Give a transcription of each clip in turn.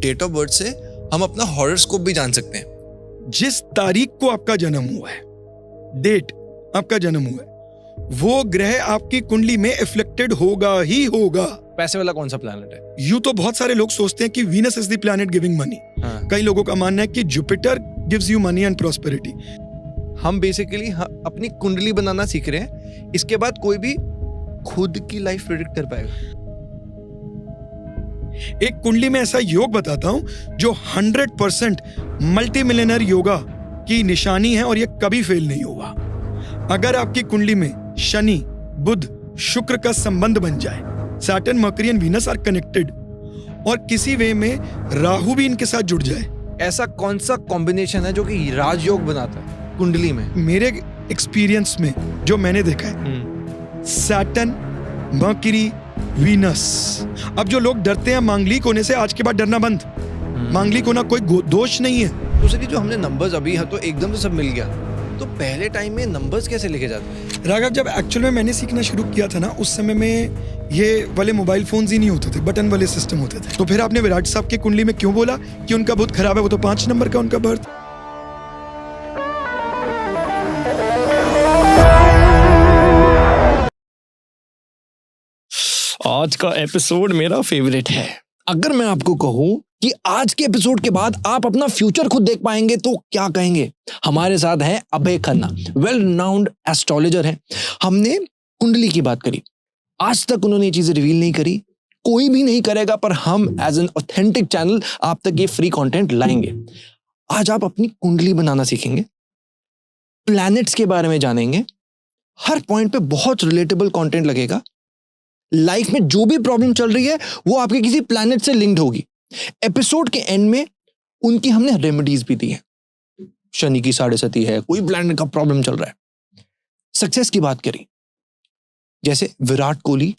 Date of birth से हम अपना हॉरोस्कोप भी जान सकते हैं। जिस तारीख को आपका जन्म हुआ है, डेट आपका जन्म हुआ है, वो ग्रह आपकी कुंडली में इफ्लेक्टेड होगा ही होगा। पैसे वाला कौन सा प्लैनेट है? यूं तो बहुत सारे लोग सोचते हैं कि Venus is the planet giving money. कई लोगों का मानना है कि Jupiter gives you money and prosperity. हम बेसिकली अपनी कुंडली बनाना सीख रहे हैं, इसके बाद कोई भी खुद की लाइफ प्रेडिक्ट कर पाएगा। एक कुंडली में ऐसा योग बताता हूं जो 100% मल्टी मिलियनर योगा की निशानी है और ये कभी फेल नहीं होगा। अगर आपकी कुंडली में शनि, बुध, शुक्र का संबंध बन जाए, Saturn, Mercury and Venus are connected, और किसी वे में राहु भी इनके साथ जुड़ जाए, ऐसा कौन सा कॉम्बिनेशन है जो कि राजयोग बनाता है कुंडली में? मेरे एक्सपीरियंस में जो मैंने देखा है, सैटर्न, मर्करी, वीनस। अब जो लोग डरते हैं मांगलिक होने से, आज के बाद डरना बंद। मांगलिक होना कोई दोष नहीं है। दूसरी जो हमने नंबर्स अभी तो एकदम से सब मिल गया, तो पहले टाइम में नंबर्स कैसे लिखे जाते हैं? राघव, जब एक्चुअल में मैंने सीखना शुरू किया था ना, उस समय में ये वाले मोबाइल फोन्स ही नहीं होते थे, बटन वाले सिस्टम होते थे। तो फिर आपने विराट साहब की कुंडली में क्यों बोला कि उनका बुध खराब है? वो तो 5 नंबर का उनका बर्थ। आज का एपिसोड मेरा फेवरेट है। अगर मैं आपको कहूं कि आज के एपिसोड के बाद आप अपना फ्यूचर खुद देख पाएंगे तो क्या कहेंगे? हमारे साथ है अभय खन्ना, वेल रिनाउंड एस्ट्रोलॉजर हैं। हमने कुंडली की बात करी, आज तक उन्होंने ये चीजें रिवील नहीं करी, कोई भी नहीं करेगा, पर हम एज एन ऑथेंटिक चैनल आप तक ये फ्री कंटेंट लाएंगे। आज आप अपनी कुंडली बनाना सीखेंगे, प्लैनेट्स के बारे में जानेंगे, हर पॉइंट पे बहुत रिलेटेबल कंटेंट लगेगा। लाइफ में जो भी प्रॉब्लम चल रही है वो आपके किसी प्लैनेट से लिंक्ड होगी। एपिसोड के एंड में उनकी हमने रेमेडीज भी दी है। शनि की 7.5 है, कोई प्लैनेट का प्रॉब्लम चल रहा है। सक्सेस की बात करी, जैसे विराट कोहली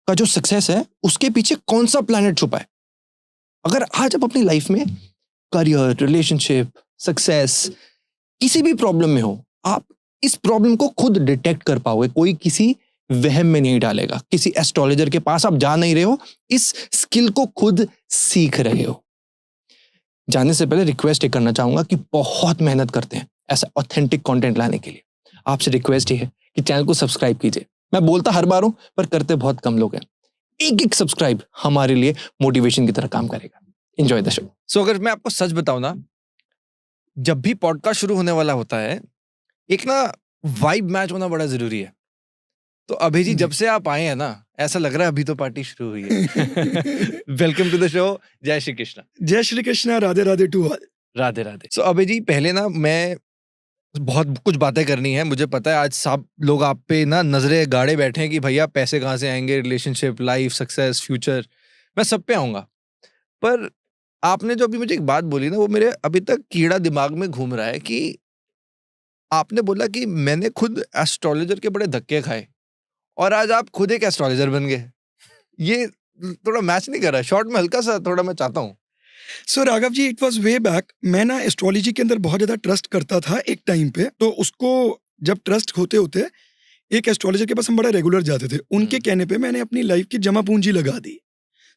का जो सक्सेस है उसके पीछे कौन सा प्लैनेट छुपा है। अगर आज आप अपनी लाइफ में करियर, रिलेशनशिप, सक्सेस, किसी भी प्रॉब्लम में हो, आप इस प्रॉब्लम को खुद डिटेक्ट कर पाओगे। कोई किसी वहम में नहीं डालेगा, किसी एस्ट्रोलॉजर के पास आप जा नहीं रहे हो, इस स्किल को खुद सीख रहे हो। जाने से पहले रिक्वेस्ट करना चाहूंगा कि बहुत मेहनत करते हैं ऐसा ऑथेंटिक कंटेंट लाने के लिए। आपसे रिक्वेस्ट ही है कि चैनल को सब्सक्राइब कीजिए। मैं बोलता हर बार हूं, पर करते बहुत कम लोग हैं। एक सब्सक्राइब हमारे लिए मोटिवेशन की तरह काम करेगा। Enjoy the show. सो अगर मैं आपको सच बताऊं ना, जब भी पॉडकास्ट शुरू होने वाला होता है, एक ना वाइब मैच होना बड़ा जरूरी है। तो अभी जी, जब से आप आए हैं ना, ऐसा लग रहा है अभी तो पार्टी शुरू हुई है। Welcome to the show. जय श्री कृष्णा। जय Shri Krishna. Radhe Radhe to all. Radhe Radhe. So Abhi ji, पहले ना मैं बहुत कुछ बातें करनी है, मुझे पता है आज सब लोग आप पे ना नजरे गाड़े बैठे हैं कि भैया पैसे कहाँ से आएंगे, रिलेशनशिप, लाइफ, सक्सेस, फ्यूचर, मैं सब पे आऊंगा। पर आपने जो अभी मुझे एक बात बोली ना, वो मेरे अभी तक कीड़ा दिमाग में घूम रहा है कि आपने बोला कि मैंने खुद एस्ट्रोलॉजर के बड़े धक्के खाए और आज आप खुद एक एस्ट्रोलॉजर बन गए। ये थोड़ा मैच नहीं कर रहा। शॉर्ट में हल्का सा थोड़ा मैं चाहता हूँ। सो Raghav ji, it was way back. मैं ना एस्ट्रोलॉजी के अंदर बहुत ज्यादा ट्रस्ट करता था एक टाइम पे। तो उसको जब ट्रस्ट होते होते एक एस्ट्रोलॉजर के पास हम बड़ा रेगुलर जाते थे। उनके कहने पे मैंने अपनी लाइफ की जमा पूंजी लगा दी,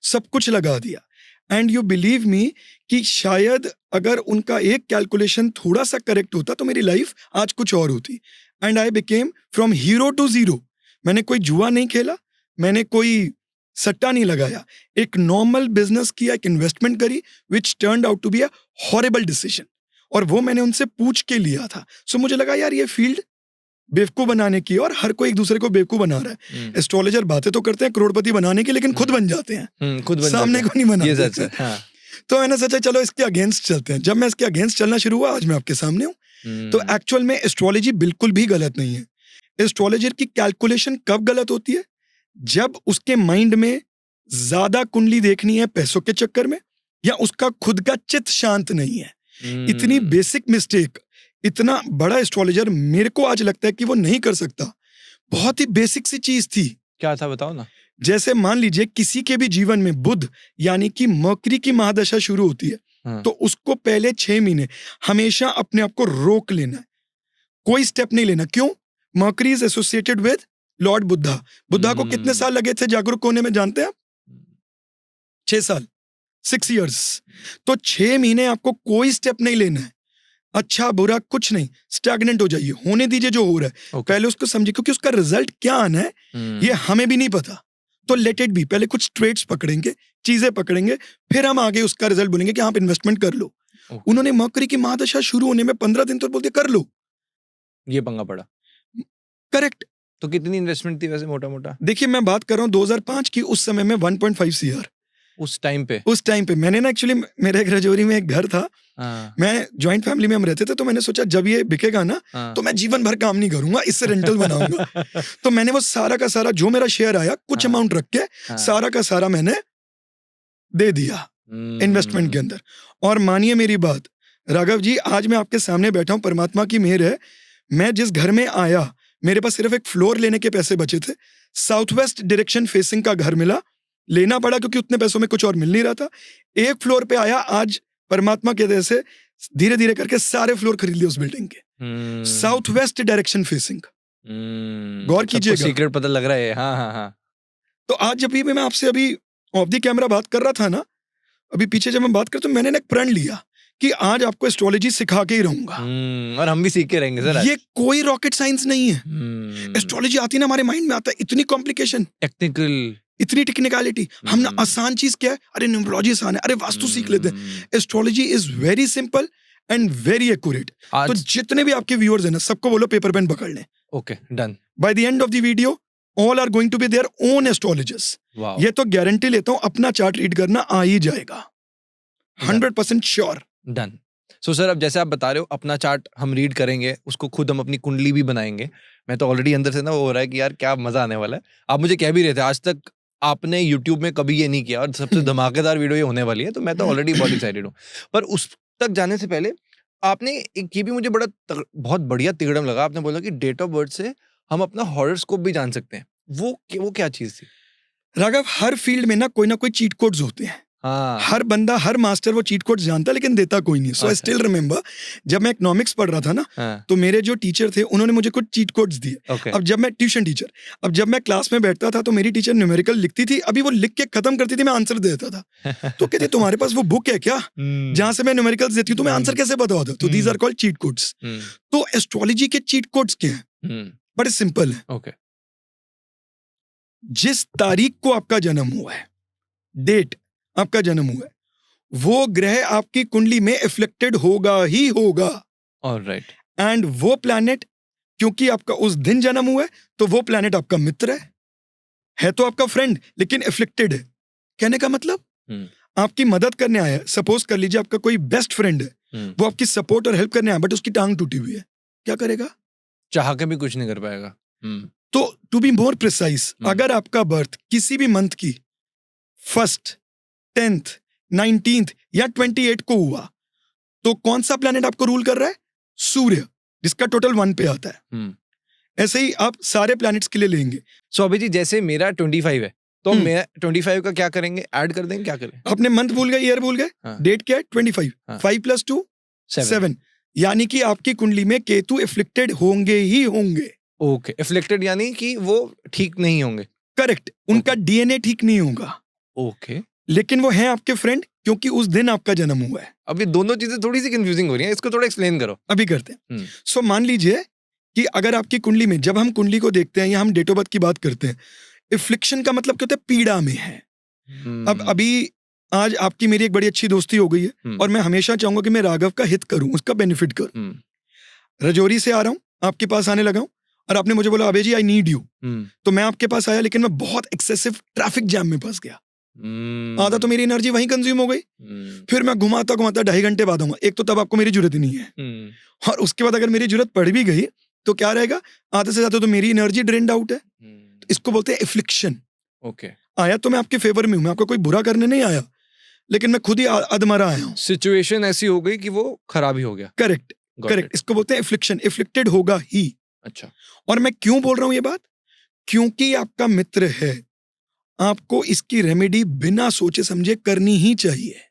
सब कुछ लगा दिया। एंड यू बिलीव मी कि शायद अगर उनका एक कैलकुलेशन थोड़ा सा करेक्ट होता तो मेरी लाइफ आज कुछ और होती। And I became from hero to zero. मैंने कोई जुआ नहीं खेला, मैंने कोई सट्टा नहीं लगाया, एक नॉर्मल बिजनेस किया, एक इन्वेस्टमेंट करी which turned out to be a horrible decision. और वो मैंने उनसे पूछ के लिया था। सो मुझे लगा यार ये फील्ड बेवकूफ बनाने की, और हर कोई एक दूसरे को बेवकूफ बना रहा है। एस्ट्रोलॉजर बातें तो करते हैं करोड़पति बनाने की, लेकिन खुद बन जाते हैं, खुद सामने को नहीं बनाते। तो मैंने सोचा चलो इसके अगेंस्ट चलते हैं। जब मैं इसके अगेंस्ट चलना शुरू हुआ, आज मैं आपके सामने हूँ। तो एक्चुअल में एस्ट्रोलॉजी बिल्कुल भी गलत नहीं है। एस्ट्रोलॉजर की कैलकुलेशन कब गलत होती है? जब उसके माइंड में ज्यादा कुंडली देखनी है पैसों के चक्कर में, या उसका खुद का चित्त शांत नहीं है। इतनी बेसिक मिस्टेक इतना बड़ा एस्ट्रोलॉजर मेरे को आज लगता है कि वो नहीं कर सकता। बहुत ही बेसिक सी चीज थी। क्या था बताओ ना। जैसे मान लीजिए किसी के भी जीवन में बुध यानी कि मर्करी की महादशा शुरू होती है, तो उसको पहले 6 महीने हमेशा अपने आप को रोक लेना है, कोई स्टेप नहीं लेना। क्यों? Mercury is associated with Lord Buddha. Buddha को कितने साल लगे थे जागरूक होने में, जानते हैं आप? 6 साल। 6 years। तो 6 महीने आपको कोई स्टेप नहीं लेना है, अच्छा बुरा कुछ नहीं, स्टैग्नेंट हो जाइए, होने दीजिए जो हो रहा है। Okay. पहले उसको समझिए, क्योंकि उसका रिजल्ट क्या आना है ये हमें भी नहीं पता। तो लेट इट बी, पहले कुछ ट्रेड्स पकड़ेंगे, चीजें पकड़ेंगे, फिर हम आगे उसका रिजल्ट बोलेंगे कि आप इन्वेस्टमेंट कर लो। Okay. उन्होंने मरकरी की महादशा शुरू होने में 15 दिन तो बोलते कर लो। ये पंगा पड़ा। करेक्ट। तो कितनी इन्वेस्टमेंट थी वैसे मोटा मोटा देखिए मैं बात कर रहा हूँ 2005 की, उस समय में 1.5 CR। उस टाइम पे? उस टाइम पे मैंने ना एक्चुअली, मेरे एक रजौरी में एक घर था, हाँ, मैं जॉइंट फैमिली में हम रहते थे, तो मैंने सोचा जब ये बिकेगा ना हाँ। तो मैं जीवन भर काम नहीं करूंगा, इससे रेंटल बनाऊंगा। तो मैंने वो सारा का सारा जो मेरा शेयर आया कुछ हाँ। अमाउंट रख के हाँ। सारा का सारा मैंने दे दिया इन्वेस्टमेंट के अंदर। और मानिए मेरी बात राघव जी, आज मैं आपके सामने बैठा हूं, परमात्मा की मेहर है। मैं जिस घर में आया मेरे पास सिर्फ एक फ्लोर लेने के पैसे बचे थे, साउथ वेस्ट डायरेक्शन फेसिंग का घर मिला, लेना पड़ा क्योंकि उतने पैसों में कुछ और मिल नहीं रहा था। एक फ्लोर पे आया, आज परमात्मा के दया से धीरे धीरे करके सारे फ्लोर खरीद लिए उस बिल्डिंग के, साउथ वेस्ट डायरेक्शन फेसिंग। गौर कीजिएगा, सीक्रेट पता लग रहा है। हाँ हाँ हाँ। तो आज जब भी मैं आपसे अभी ऑफ द कैमरा बात कर रहा था ना, अभी पीछे जब मैं बात कर, तो मैंने ना एक प्रण लिया कि आज आपको एस्ट्रोलॉजी सिखा के ही रहूंगा। और हम भी सीख के रहेंगे सर। ये कोई रॉकेट साइंस नहीं है। एस्ट्रोलॉजी आती ना हमारे माइंड में आता है, इतनी कॉम्प्लिकेशन, टेक्निकल, इतनी टेक्निकलिटी। हम ना आसान चीज क्या है, अरे न्यूमरोलॉजी आसान है, अरे वास्तु सीख लेते हैं। Astrology is very simple and very accurate. तो जितने भी आपके व्यूअर्स हैं ना, सबको बोलो पेपर पेन पकड़ लें। Okay, done. By the end of the video all are going to be their own astrologers. ये तो गारंटी लेता हूं, अपना चार्ट रीड करना आ ही जाएगा, 100% श्योर। डन। सो सर, अब जैसे आप बता रहे हो अपना चार्ट हम रीड करेंगे, उसको खुद हम अपनी कुंडली भी बनाएंगे। मैं तो ऑलरेडी अंदर से ना वो हो रहा है कि यार क्या मजा आने वाला है। आप मुझे कह भी रहे थे आज तक आपने YouTube में कभी ये नहीं किया और सबसे धमाकेदार वीडियो ये होने वाली है, तो मैं तो ऑलरेडी बहुत एक्साइटेड हूँ। पर उस तक जाने से पहले आपने एक ये भी मुझे बहुत बढ़िया तिगड़म लगा, आपने बोला कि डेट ऑफ बर्थ से हम अपना हॉरोस्कोप भी जान सकते हैं। वो क्या चीज थी? राघव, हर फील्ड में ना कोई चीट कोड्स होते हैं। हाँ। हर बंदा, हर मास्टर वो चीट कोड्स जानता है, लेकिन देता कोई नहीं। सो आई स्टिल रिमेंबर, जब मैं इकोनॉमिक्स पढ़ रहा था ना, तो मेरे जो टीचर थे उन्होंने मुझे कुछ चीट कोड्स दिए। अब जब मैं ट्यूशन टीचर, अब जब मैं क्लास में बैठता था तो मेरी टीचर न्यूमेरिकल लिखती थी, अभी वो लिख के खत्म करती थी, मैं आंसर दे देता था। तो कहती तुम्हारे पास वो बुक है क्या जहां से मैं न्यूमेरिकल्स देती हूँ, तुम्हें आंसर कैसे पता होता? तो these are called cheat codes. तो एस्ट्रोलॉजी के चीट कोड्स क्या है? बड़े सिंपल है। जिस तारीख को आपका जन्म हुआ है, डेट आपका जन्म हुआ है, वो ग्रह आपकी कुंडली में इफ्लेक्टेड होगा ही होगा। ऑलराइट। एंड वो प्लैनेट, क्योंकि आपका उस दिन जन्म हुआ है, तो वो प्लैनेट आपका मित्र है तो आपका फ्रेंड, लेकिन इफ्लेक्टेड है। कहने का मतलब आपकी मदद करने आया है। सपोज कर लीजिए आपका कोई बेस्ट फ्रेंड है, वो आपकी सपोर्ट और हेल्प करने आया, बट उसकी टांग टूटी हुई है, क्या करेगा? चाह के भी कुछ नहीं कर पाएगा। तो टू बी मोर प्रिसाइज, अगर आपका बर्थ किसी भी मंथ की 1st, 10th, 19th या 28 को हुआ, तो कौन सा प्लैनेट आपको रूल कर रहा है? सूर्य, जिसका टोटल 1 पे आता है। ऐसे ही आप सारे प्लैनेट्स के लिए लेंगे। सो अभी जी जैसे मेरा 25 है, तो मैं 25 का क्या करेंगे? ऐड कर देंगे, क्या करें? आपने मंथ भूल गए, ईयर भूल गए, डेट क्या है? 25। 5 + 2 7, यानी कि आपकी कुंडली में केतु इफ्लिक्टेड होंगे ही होंगे। ओके, इफ्लिक्टेड यानी कि वो ठीक नहीं होंगे। करेक्ट, उनका डीएनए ठीक नहीं होगा। ओके, लेकिन वो हैं आपके फ्रेंड, क्योंकि उस दिन आपका जन्म हुआ है। अब ये दोनों चीजें थोड़ी सी कंफ्यूजिंग हो रही हैं, इसको थोड़ा एक्सप्लेन करो। अभी करते हैं। सो मान लीजिए कि अगर आपकी कुंडली में, जब हम कुंडली को देखते हैं या हम डेट ऑफ बर्थ की बात करते हैं, इफ्लिक्शन का मतलब क्या होता है? पीड़ा में है। अब अभी आज आपकी मेरी एक बड़ी अच्छी दोस्ती हो गई है, और मैं हमेशा चाहूंगा कि मैं राघव का हित करूं, उसका बेनिफिट करूं। रजौरी से आ रहा हूं, आपके पास आने लगा हूं, और आपने मुझे बोला अबे जी आई नीड यू, तो मैं आपके पास आया, लेकिन मैं बहुत एक्सेसिव ट्रैफिक जैम में फंस गया। आधा तो मेरी एनर्जी वहीं कंज्यूम हो गई। फिर मैं घुमाता घुमाता 2.5 घंटे बाद आऊंगा। एक तो तब आपको मेरी जरूरत ही नहीं है, और उसके बाद अगर मेरी जरूरत पड़ भी गई तो क्या रहेगा? आधे से ज्यादा तो मेरी एनर्जी ड्रेन्ड आउट है। तो इसको बोलते हैं इफ्लिक्शन। ओके, आया तो मैं आपके फेवर में हूं, मैं आपको कोई बुरा करने नहीं आया, लेकिन मैं खुद ही अधमरा आया हूं। सिचुएशन ऐसी हो गई कि वो खराब ही हो गया। करेक्ट, करेक्ट, इसको बोलते हैं इफ्लिक्शन। इफ्लिक्टेड होगा ही। अच्छा, और मैं क्यों बोल रहा हूं ये बात? क्योंकि आपका मित्र है, आपको इसकी रेमेडी बिना सोचे समझे करनी ही चाहिए।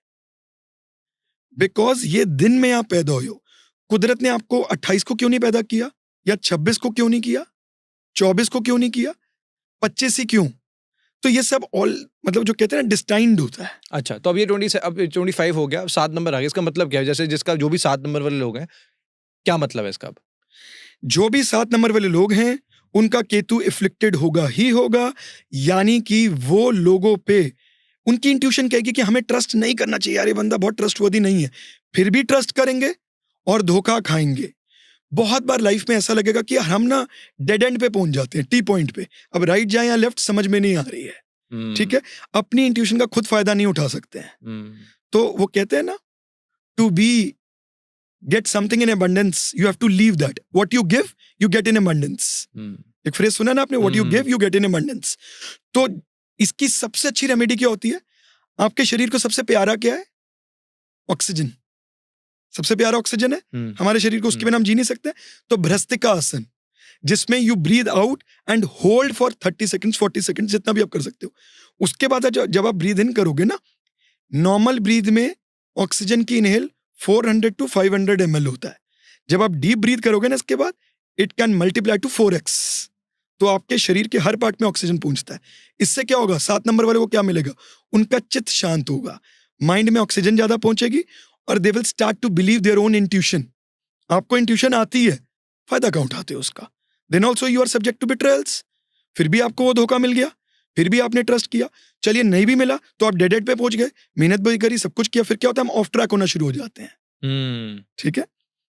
बिकॉज ये दिन में आप पैदा हुए हो। कुदरत ने आपको 28 को क्यों नहीं पैदा किया, या 26 को क्यों नहीं किया, 24 को क्यों नहीं किया, 25 ही क्यों? तो ये सब ऑल मतलब जो कहते हैं ना डिस्टाइंड होता है। अच्छा, तो अब ये 25 हो गया, 7 नंबर आ गया, इसका मतलब क्या है? जैसे जिसका जो भी 7 नंबर वाले लोग हैं, क्या मतलब है इसका अब? जो भी 7 नंबर वाले लोग हैं उनका केतु इफ्लिक्टेड होगा ही होगा, यानी कि वो लोगों पे उनकी इंट्यूशन कहेगी कि हमें ट्रस्ट नहीं करना चाहिए, यार ये बंदा बहुत ट्रस्टवर्दी नहीं है, फिर भी ट्रस्ट करेंगे और धोखा खाएंगे। बहुत बार लाइफ में ऐसा लगेगा कि हम ना डेड एंड पे पहुंच जाते हैं, टी पॉइंट पे, अब राइट जाए या लेफ्ट समझ में नहीं आ रही है, ठीक है, अपनी इंट्यूशन का खुद फायदा नहीं उठा सकते हैं। तो वो कहते हैं ना, to be get something in abundance you have to leave that, what you give you get in abundance। एक फ्रेज सुना ना आपने, what you give you get in abundance। तो इसकी सबसे अच्छी रेमेडी क्या होती है? आपके शरीर को सबसे प्यारा क्या है? ऑक्सीजन। सबसे प्यारा ऑक्सीजन है हमारे शरीर को, उसके बिना हम जी नहीं सकते। तो भ्रस्तिका आसन, जिसमें you breathe out and hold for 30 seconds 40 seconds, जितना भी आप कर सकते हो। उसके बाद जब आप ब्रीद इन करोगे ना, नॉर्मल ब्रीद में ऑक्सीजन की इनहेल 400 to 500 ml होता है। जब आप डीप ब्रीथ करोगे ना, इसके बाद it can multiply two 4x, तो आपके शरीर के हर पार्ट में ऑक्सीजन पहुंचता है। इससे क्या होगा? 7 नंबर वाले को क्या मिलेगा? उनका चित्त शांत होगा, माइंड में ऑक्सीजन ज्यादा पहुंचेगी और they will start to believe their own intuition. आपको इंट्यूशन आती है, फायदा कहाँ उठाते हो उसका? Then also you are subject to betrayals. फिर भी आपको वो धोखा मिल गया, फिर भी आपने ट्रस्ट किया, चलिए नहीं भी मिला तो आप डेड एंड पे पहुंच गए, मेहनत भी करी, सब कुछ किया, फिर क्या होता है? हम ऑफ ट्रैक होना शुरू हो जाते हैं। ठीक है,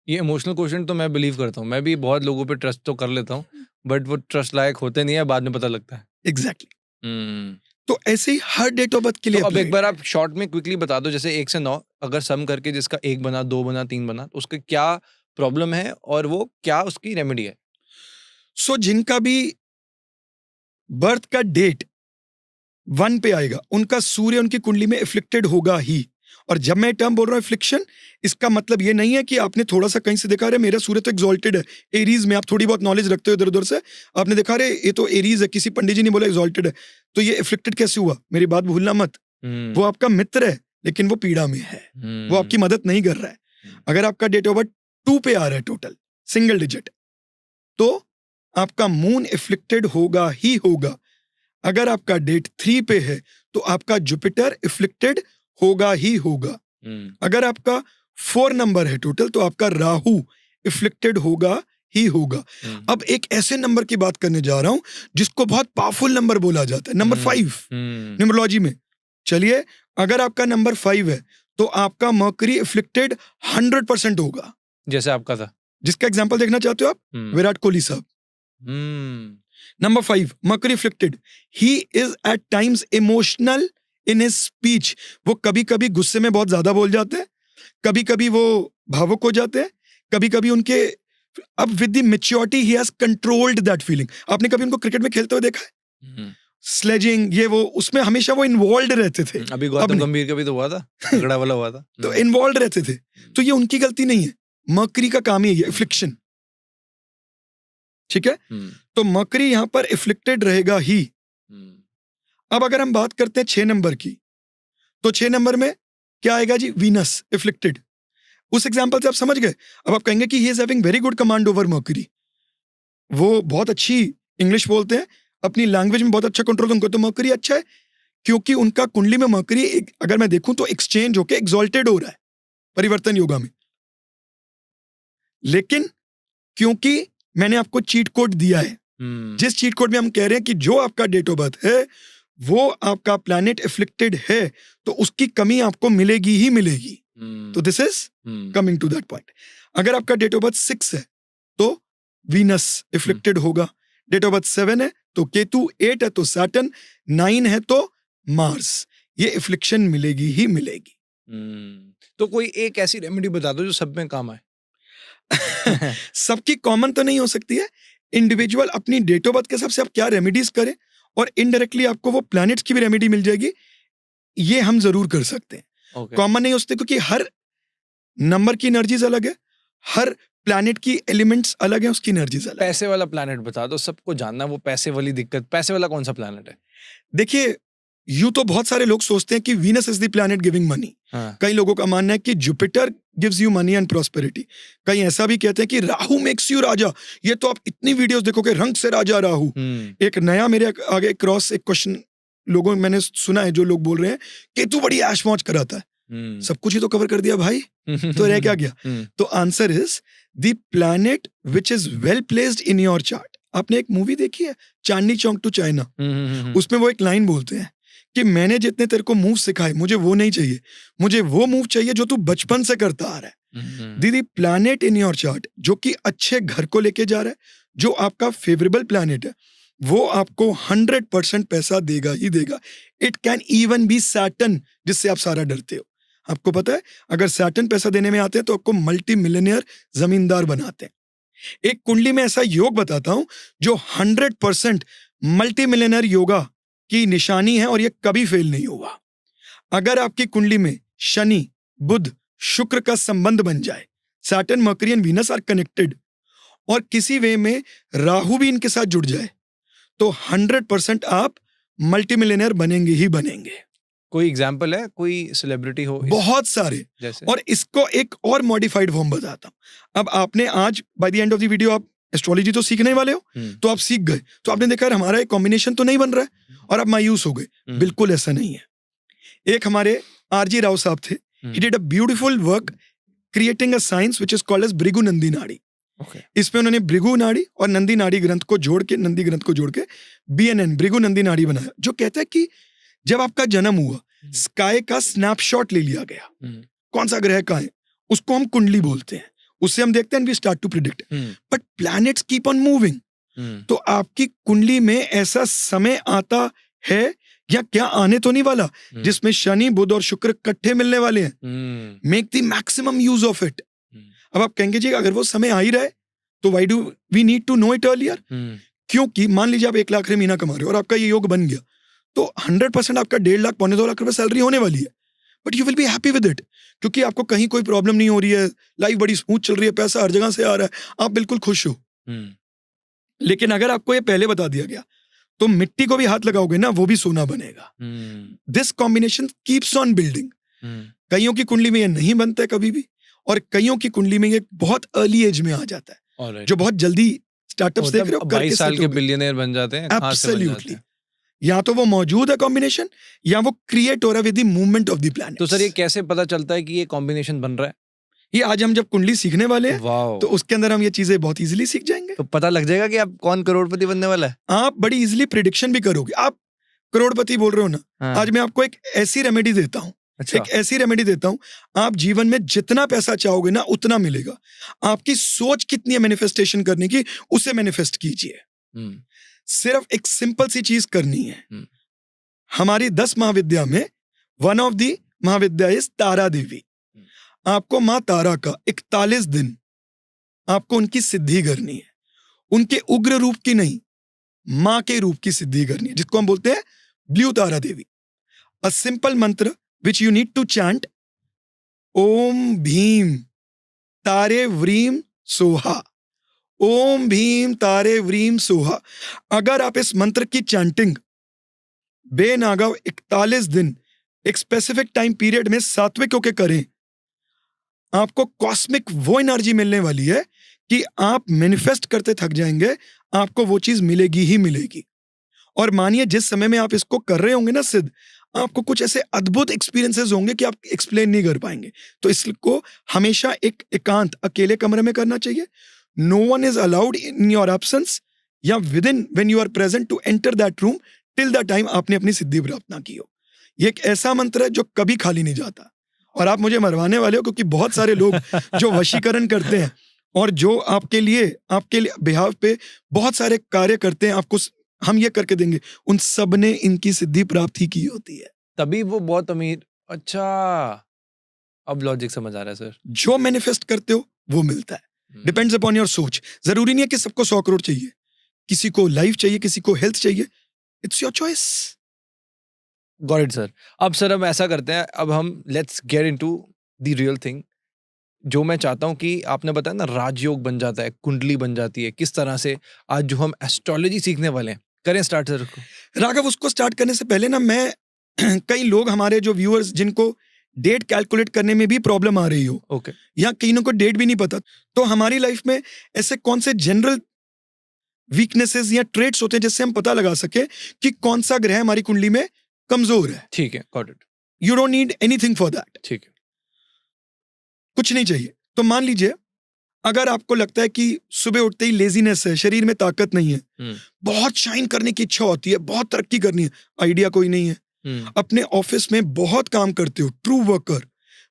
ये इमोशनल क्वेश्चन तो मैं बिलीव करता हूँ, मैं भी बहुत लोगों पे ट्रस्ट तो कर लेता हूँ, बट वो ट्रस्ट लायक होते नहीं है, बाद में पता लगता है। एग्जैक्टली। तो ऐसे ही हर डेट ऑफ बर्थ के लिए तो अब एक बार आप शॉर्ट में क्विकली बता दो, जैसे 1 से 9 अगर सम करके जिसका 1 बना, 2 बना, 3 बना, तो उसका क्या प्रॉब्लम है और वो क्या उसकी रेमेडी है? सो जिनका भी बर्थ का डेट 1 पे आएगा, उनका सूर्य उनकी कुंडली में इफ्लिक्टेड होगा ही। और जब मैं टर्म बोल रहा हूँ इफ्लिक्शन, इसका मतलब ये नहीं है कि आपने थोड़ा सा कहीं से देखा रहे मेरा सूर्य तो एक्सॉल्टेड है, एरीज में, आप थोड़ी बहुत नॉलेज रखते हो इधर उधर से, आपने देखा रहे ये तो एरीज है, किसी पंडित जी ने बोला एक्सॉल्टेड है, तो ये इफ्लिक्टेड कैसे हुआ? मेरी बात भूलना मत, वो आपका मित्र है लेकिन वो पीड़ा में है, वो आपकी मदद नहीं कर रहा है। अगर आपका डेट ऑफ बर्थ 2 पे आ रहा है टोटल सिंगल डिजिट, तो आपका मून इफ्लिक्टेड होगा ही होगा। अगर आपका डेट 3 पे है तो आपका जुपिटर इफ्लिक्टेड होगा ही होगा। अगर आपका 4 नंबर है टोटल तो आपका राहु इफ्लिक्टेड होगा ही होगा। अब एक ऐसे नंबर की बात करने जा रहा हूं जिसको बहुत पावरफुल नंबर बोला जाता है, नंबर 5 न्यूमरोलॉजी में। चलिए, अगर आपका नंबर 5 है तो आपका मर्करी इफ्लिक्टेड 100% होगा। जैसे आपका था, जिसका एग्जांपल देखना चाहते हो आप, विराट कोहली साहब। Number 5 Mercury afflicted, he is at times emotional in his speech. वो कभी कभी गुस्से में बहुत ज्यादा बोल जाते हैं, कभी कभी वो भावुक हो जाते हैं, कभी कभी उनके, अब with the maturity he has controlled that feeling. आपने कभी उनको क्रिकेट में खेलते हुए देखा है? स्लेजिंग ये वो, उसमें हमेशा वो इन्वॉल्व रहते थे। अभी गौतम गंभीर का भी तो हुआ था, झगड़ा वाला हुआ था, तो इन्वॉल्व रहते थे। तो ये उनकी गलती नहीं है, मर्करी का काम ही है इफ्लिक्शन। ठीक है, तो मर्करी यहां पर इफ्लिक्टेड रहेगा ही। अब अगर हम बात करते हैं 6 नंबर की, तो 6 नंबर में क्या आएगा जी? वीनस इफ्लिक्टेड। उस एग्जांपल से आप समझ गए। अब आप कहेंगे कि he is having very good command over mercury, वो बहुत अच्छी इंग्लिश बोलते हैं, अपनी लैंग्वेज में बहुत अच्छा कंट्रोल उनको, तो मर्करी अच्छा है क्योंकि उनका कुंडली में मर्करी अगर मैं देखूं तो एक्सचेंज होके एक्सॉल्टेड हो रहा है परिवर्तन योगा में। लेकिन क्योंकि मैंने आपको चीट कोड दिया है, जिस चीट कोड में हम कह रहे हैं कि जो आपका डेट ऑफ बर्थ है वो आपका प्लैनेट इफ्लिक्टेड है तो उसकी कमी आपको मिलेगी ही मिलेगी। तो this is coming to that point. अगर आपका डेट ऑफ बर्थ 6 है तो वीनस इफ्लिक्टेड होगा, डेट ऑफ बर्थ 7 है तो केतु, 8 है तो सैटर्न, 9 है तो मार्स, ये इफ्लिक्शन मिलेगी ही मिलेगी। तो कोई एक ऐसी रेमेडी बता दो जो सब में काम आए। सबकी कॉमन तो नहीं हो सकती है, इंडिविजुअल अपनी डेट ऑफ बर्थ के हिसाब से आप क्या रेमेडीज करें और इनडायरेक्टली आपको वो प्लैनेट्स की भी रेमेडी मिल जाएगी, ये हम जरूर कर सकते हैं। कॉमन नहीं हो सकते क्योंकि हर नंबर की एनर्जीज अलग है, हर प्लैनेट की एलिमेंट्स अलग है, उसकी एनर्जीज अलग। पैसे वाला प्लैनेट बता दो, सबको जानना वो पैसे वाली दिक्कत, पैसे वाला कौन सा प्लैनेट है? देखिए, यूं तो बहुत सारे लोग सोचते हैं कि Venus is the planet giving money. कई लोगों का मानना है कि Jupiter gives you money and prosperity. कई ऐसा भी कहते हैं कि राहु मेक्स यू राजा। ये तो आप इतनी वीडियोस देखोगे, रंग से राजा राहु। एक नया मेरे आगे क्रॉस एक क्वेश्चन लोगों मैंने सुना है जो लोग बोल रहे हैं कि तू बड़ी ऐश मौज कराता है, सब कुछ ही तो कवर कर दिया भाई, तो रह क्या गया? तो answer is the planet which is well placed in your chart. आपने एक मूवी देखी है चांदनी चौक टू चाइना? उसमें वो एक लाइन बोलते हैं कि मैंने जितने तेरे को मूव सिखाए मुझे वो नहीं चाहिए, मुझे वो मूव चाहिए जो तू बचपन से करता आ रहा है। दीदी प्लैनेट इन योर चार्ट जो कि अच्छे घर को लेके जा रहा है, जो आपका फेवरेबल प्लैनेट है, वो आपको 100% पैसा देगा ही देगा। It can even be Saturn जिससे आप सारा डरते हो। आपको पता है अगर सैटर्न पैसा देने में आते हैं तो आपको मल्टी मिलियनियर जमींदार बनाते हैं। एक कुंडली में ऐसा योग बताता हूं जो 100% मल्टी मिलियनियर योगा की निशानी है और ये कभी फेल नहीं होगा। अगर आपकी कुंडली में शनि, बुध, शुक्र का संबंध बन जाए, Saturn, Mercury and Venus are connected, और किसी वे में राहु भी इनके साथ जुड़ जाए, तो 100% आप मल्टी मिलियनियर बनेंगे ही बनेंगे। कोई एग्जाम्पल है, कोई सेलिब्रिटी हो? बहुत सारे, जैसे? और इसको एक और मॉडिफाइड फॉर्म बताता हूं। अब आपने आज bye the end of the video आप एस्ट्रोलॉजी तो सीखने वाले हो, तो आप सीख गए, तो आपने देखा हमारा एक कॉम्बिनेशन तो नहीं बन रहा है और आप मायूस हो गए। बिल्कुल ऐसा नहीं है। एक हमारे आरजी राव साहब थे, he did a beautiful work creating a science which is called as Bhrigu Nandi Nadi. इसमें उन्होंने भृगु नाड़ी और नंदी नाड़ी ग्रंथ को जोड़ के, नंदी ग्रंथ को जोड़ के BNN भृगु नंदी नाड़ी बनाया, जो कहता है कि जब आपका जन्म हुआ स्काई का स्नैपशॉट ले लिया गया, कौन सा ग्रह का है, उसको हम कुंडली बोलते हैं, उससे हम देखते हैं we start to predict, but planets keep on moving. तो आपकी कुंडली में ऐसा समय आता है या क्या आने तो नहीं वाला जिसमें शनि, बुध और शुक्र इकट्ठे मिलने वाले हैं। Make the maximum use of it. अब आप कहेंगे जी अगर वो समय आ ही रहा है तो why do we need to know it earlier? क्योंकि मान लीजिए आप 1 लाख रुपए महीना कमा रहे हो और आपका ये योग बन गया, तो 100% आपका 1.5 लाख, 1.25 लाख रुपए सैलरी होने वाली है, but you will be happy with it, क्योंकि आपको कहीं कोई प्रॉब्लम नहीं हो रही है, लाइफ बड़ी स्मूथ चल रही है, पैसा हर जगह से आ रहा है, आप बिल्कुल खुश हो। लेकिन अगर आपको ये पहले बता दिया गया तो मिट्टी को भी हाथ लगाओगे ना, वो भी सोना बनेगा। This combination keeps on building. कईयों की कुंडली में ये नहीं बनता है कभी भी, और कईयों की कुंडली में ये बहुत अर्ली एज में आ जाता है, जो बहुत जल्दी स्टार्टअप्स देख रहे हो 22 साल के बिलियनर बन जाते हैं। एब्सोल्युटली। या तो वो मौजूद है कॉम्बिनेशन, या वो क्रिएट हो रहा है with the movement of the planets. तो सर ये कैसे पता चलता है कि ये कॉम्बिनेशन बन रहा है? ये आज हम जब कुंडली सीखने वाले हैं तो उसके अंदर हम ये चीजें बहुत इजीली सीख जाएंगे। तो पता लग जाएगा कि आप कौन करोड़पति बनने वाला है। आप बड़ी इजीली प्रिडिक्शन भी करोगे। आप करोड़पति बोल रहे हो ना, आज मैं आपको एक ऐसी रेमेडी देता हूँ, एक ऐसी रेमेडी देता हूँ, आप जीवन में जितना पैसा चाहोगे ना उतना मिलेगा। आपकी सोच कितनी है मैनिफेस्टेशन करने की, उसे मैनिफेस्ट कीजिए। सिर्फ एक सिंपल सी चीज करनी है। हमारी 10 महाविद्या में one of the Mahavidya is तारा देवी। आपको माँ तारा का 41 दिन आपको उनकी सिद्धि करनी है। उनके उग्र रूप की नहीं, माँ के रूप की सिद्धि करनी है, जिसको हम बोलते हैं blue Tara Devi. A simple मंत्र which you need to chant, ओम भीम तारे व्रीम सोहा, ओम भीम तारे व्रीम सोहा। अगर आप इस मंत्र की चैंटिंग बेनागा 41 दिन एक स्पेसिफिक टाइम पीरियड में सात्विक होके करें, आपको कॉस्मिक वो एनर्जी मिलने वाली है कि आप मैनिफेस्ट करते थक जाएंगे, आपको वो चीज मिलेगी ही मिलेगी। और मानिए जिस समय में आप इसको कर रहे होंगे ना सिद्ध, आपको कुछ ऐसे अद्भुत एक्सपीरियंसेस होंगे कि आप एक्सप्लेन नहीं कर पाएंगे। तो इसको हमेशा एक एकांत अकेले कमरे में करना चाहिए। No one is allowed in your absence या within when you are present to enter that room till the time आपने अपनी सिद्धि प्राप्त ना की हो। ये एक ऐसा मंत्र है जो कभी खाली नहीं जाता। और आप मुझे मरवाने वाले हो, क्योंकि बहुत सारे लोग जो वशीकरण करते हैं और जो आपके लिए बिहाव पे बहुत सारे कार्य करते हैं, आपको हम ये करके देंगे, उन सब ने इनकी सिद्धि प्राप्त ही की होती है, तभी वो बहुत अमीर। अच्छा, अब लॉजिक समझ आ रहा है सर। जो मैनिफेस्ट करते हो वो मिलता है। डिपेंड्स अपॉन योर सोच। जरूरी नहीं है कि सबको 100 करोड़ चाहिए, किसी को लाइफ चाहिए, किसी को हेल्थ चाहिए, it's your choice. Got it sir. अब सर हम ऐसा करते हैं, अब हम let's get into the real thing. जो मैं चाहता हूँ कि आपने बताया ना राजयोग बन जाता है, कुंडली बन जाती है, किस तरह से आज जो हम एस्ट्रोलॉजी सीखने वाले हैं, करें स्टार्ट सर को। राघव, उसको स्टार्ट करने से पहले ना मैं कई लोग हमारे जो व्यूअर्स जिनको डेट कैलकुलेट करने में भी प्रॉब्लम आ रही हो, ओके, या कईयों को डेट भी नहीं पता, तो हमारी लाइफ में ऐसे कौन से जनरल वीकनेसेस या ट्रेट्स होते हैं जिससे हम पता लगा सके कि कौन सा ग्रह हमारी कुंडली में कमजोर है। ठीक है, got it. You don't need anything for that. ठीक है। कुछ नहीं चाहिए। तो मान लीजिए अगर आपको लगता है कि सुबह उठते ही लेजीनेस है, शरीर में ताकत नहीं है, बहुत शाइन करने की इच्छा होती है, बहुत तरक्की करनी है, आइडिया कोई नहीं है, अपने ऑफिस में बहुत काम करते हो, ट्रू वर्कर,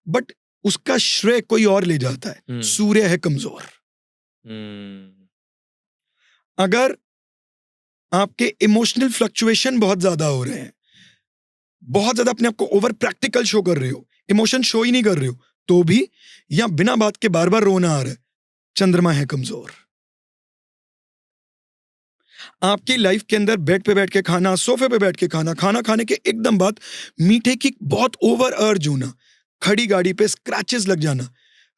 बट उसका श्रेय कोई और ले जाता है, सूर्य है कमजोर। अगर आपके इमोशनल फ्लक्चुएशन बहुत ज्यादा हो रहे हैं, बहुत ज्यादा अपने आप को ओवर प्रैक्टिकल शो कर रहे हो, इमोशन शो ही नहीं कर रहे हो, तो भी या बिना बात के बार बार रोना आ रहा है, चंद्रमा है कमजोर। आपकी लाइफ के अंदर बेड पे बैठ के खाना, सोफे पे बैठ के खाना, खाना खाने के एकदम बाद मीठे की बहुत ओवर अर्ज होना, खड़ी गाड़ी पे स्क्रैचेस लग जाना,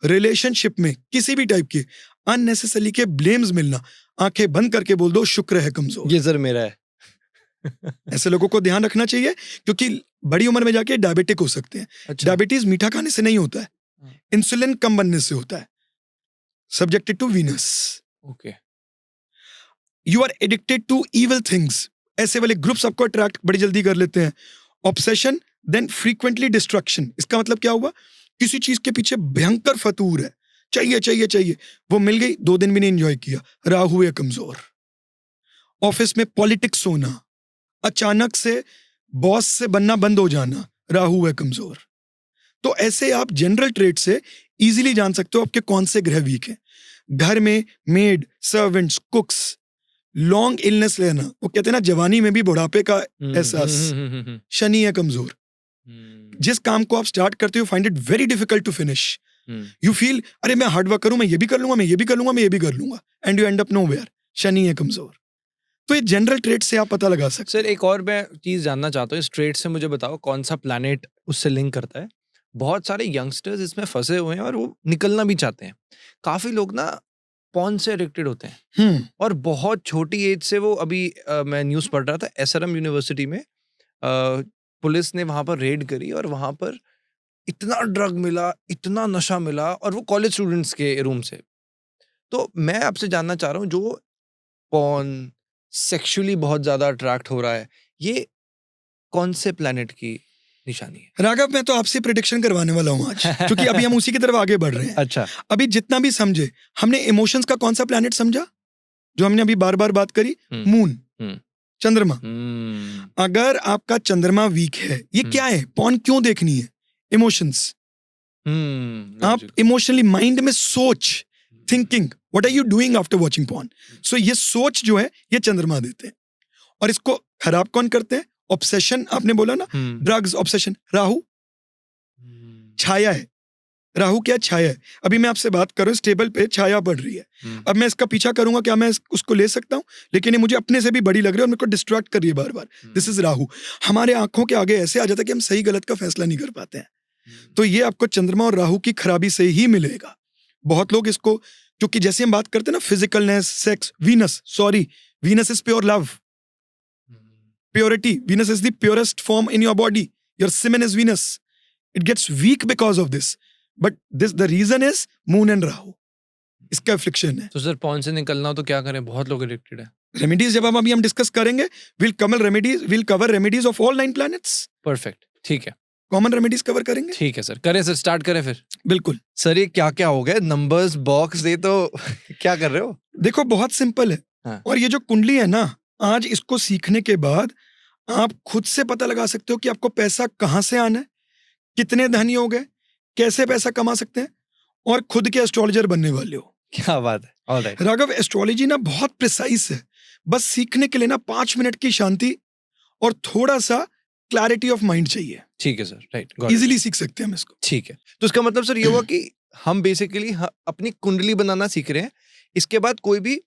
रिलेशनशिप में किसी भी टाइप के अननेसेसरी के ब्लेम्स मिलना, आंखें बंद करके बोल दो शुक्र है कमजोर। ये सर मेरा है। ऐसे लोगों को ध्यान रखना चाहिए क्योंकि बड़ी उम्र में जाके डायबिटिक हो सकते हैं। अच्छा। डायबिटीज मीठा खाने से नहीं होता है, इंसुलिन कम बनने से होता है। Subjected to Venus. Okay. You are addicted to evil things. ऐसे वाले ग्रुप्स आपको अट्रैक्ट बड़ी जल्दी कर लेते हैं। Obsession then frequently destruction. इसका मतलब क्या हुआ? किसी चीज के पीछे भयंकर फतूर है, चाहिए चाहिए चाहिए, वो मिल गई 2 दिन भी नहीं एंजॉय किया, राहु है कमजोर। ऑफिस में पॉलिटिक्स होना, अचानक से बॉस से बनना बंद हो जाना, राहु है कमजोर। तो ऐसे आप जनरल ट्रेट से इजीली जान सकते हो आपके कौन से ग्रह वीक हैं। घर में मेड, सर्वेंट्स, कुक्स, लॉन्ग इलनेस लेना, वो कहते हैं ना जवानी में भी बुढ़ापे का एहसास, शनि है कमजोर। जिस काम को आप स्टार्ट करते हो find it very difficult to finish. You feel अरे मैं हार्ड वर्क करूं, मैं ये भी कर लूंगा, मैं ये भी कर लूंगा, मैं ये भी कर लूंगा, and you and up nowhere. Shani है कमजोर। तो ये जनरल ट्रेट से आप पता लगा सकते। सर एक और मैं चीज जानना चाहता हूँ, इस ट्रेट से मुझे बताओ कौन सा प्लैनेट उससे लिंक करता है। बहुत सारे यंगस्टर्स इसमें फंसे हुए हैं और वो निकलना भी चाहते हैं। काफी लोग ना पॉर्न से एडिक्टेड होते हैं और बहुत छोटी एज से वो अभी मैं न्यूज़ पढ़ रहा था, एसआरएम यूनिवर्सिटी में पुलिस ने वहां पर रेड करी और वहां पर इतना ड्रग मिला, इतना नशा मिला, और वो कॉलेज स्टूडेंट्स के रूम से। तो मैं आपसे जानना चाह रहा हूँ, जो पॉर्न सेक्सुअली बहुत ज्यादा अट्रैक्ट हो रहा है, ये कौन से प्लैनेट की निशानी है? राघव मैं तो आपसे प्रेडिक्शन करवाने वाला हूँ आज, क्योंकि अभी हम उसी की तरफ आगे बढ़ रहे हैं। अच्छा। अभी जितना भी समझे हमने, इमोशंस का कौन सा प्लैनेट समझा जो हमने अभी बार बार बात करी? मून, चंद्रमा। अगर आपका चंद्रमा वीक है, ये क्या है? पॉर्न क्यों देखनी है? इमोशंस। आप इमोशनली माइंड में सोच, thinking, what are you doing after watching porn. So ये सोच जो है ये चंद्रमा देते हैं। और इसको खराब कौन करते हैं? ऑब्सेशन। आपने बोला ना, ड्रग्स, ऑब्सेशन। राहु छाया है। राहु क्या? छाया है। अभी मैं आपसे बात कर रहा हूँ, स्टेबल पे छाया बढ़ रही है। अब मैं इसका पीछा करूंगा, क्या मैं उसको ले सकता हूँ? लेकिन ये मुझे अपने से भी बड़ी लग रही है और मेरे को डिस्ट्रैक्ट कर रही है बार बार। This is Rahu. हमारे आंखों के आगे ऐसे आ जाता है कि हम सही गलत का फैसला नहीं कर पाते हैं। तो ये आपको चंद्रमा और राहु की खराबी से ही मिलेगा। बहुत लोग इसको, क्योंकि जैसे हम बात करते हैं ना physicalness, sex, Venus is pure love, purity. Venus is the purest form in your body. Your semen is Venus. It gets weak because of this, but this the reason is moon and Rahu. इसका affliction है। तो sir porn से निकलना हो तो क्या करें? बहुत लोग एडिक्टेड है। रेमेडीज जब अभी हम डिस्कस करेंगे, will cover remedies of all 9 planets. Perfect, ठीक है। कॉमन रेमेडीज कवर करेंगे। ठीक है सर, करें सर, स्टार्ट करें फिर। बिल्कुल सर। ये क्या क्या हो गया? नंबर्स बॉक्स ये तो क्या कर रहे हो? देखो बहुत सिंपल है। हाँ। और ये जो कुंडली है ना, आज इसको सीखने के बाद आप खुद से पता लगा सकते हो कि आपको पैसा कहाँ से आना है, कितने धनी हो गए, कैसे पैसा कमा सकते हैं, और खुद के एस्ट्रोलॉजर बनने वाले हो। क्या बात है। ऑलराइट राघव, एस्ट्रोलॉजी ना बहुत प्रिसाइज है। बस सीखने के लिए ना 5 मिनट की शांति और थोड़ा सा क्लैरिटी ऑफ माइंड चाहिए। ठीक है सर, राइट, इजीली सीख सकते हैं हम इसको। ठीक है। तो इसका मतलब सर ये हुआ कि हम बेसिकली अपनी कुंडली बनाना सीख रहे हैं, इसके बाद कोई भी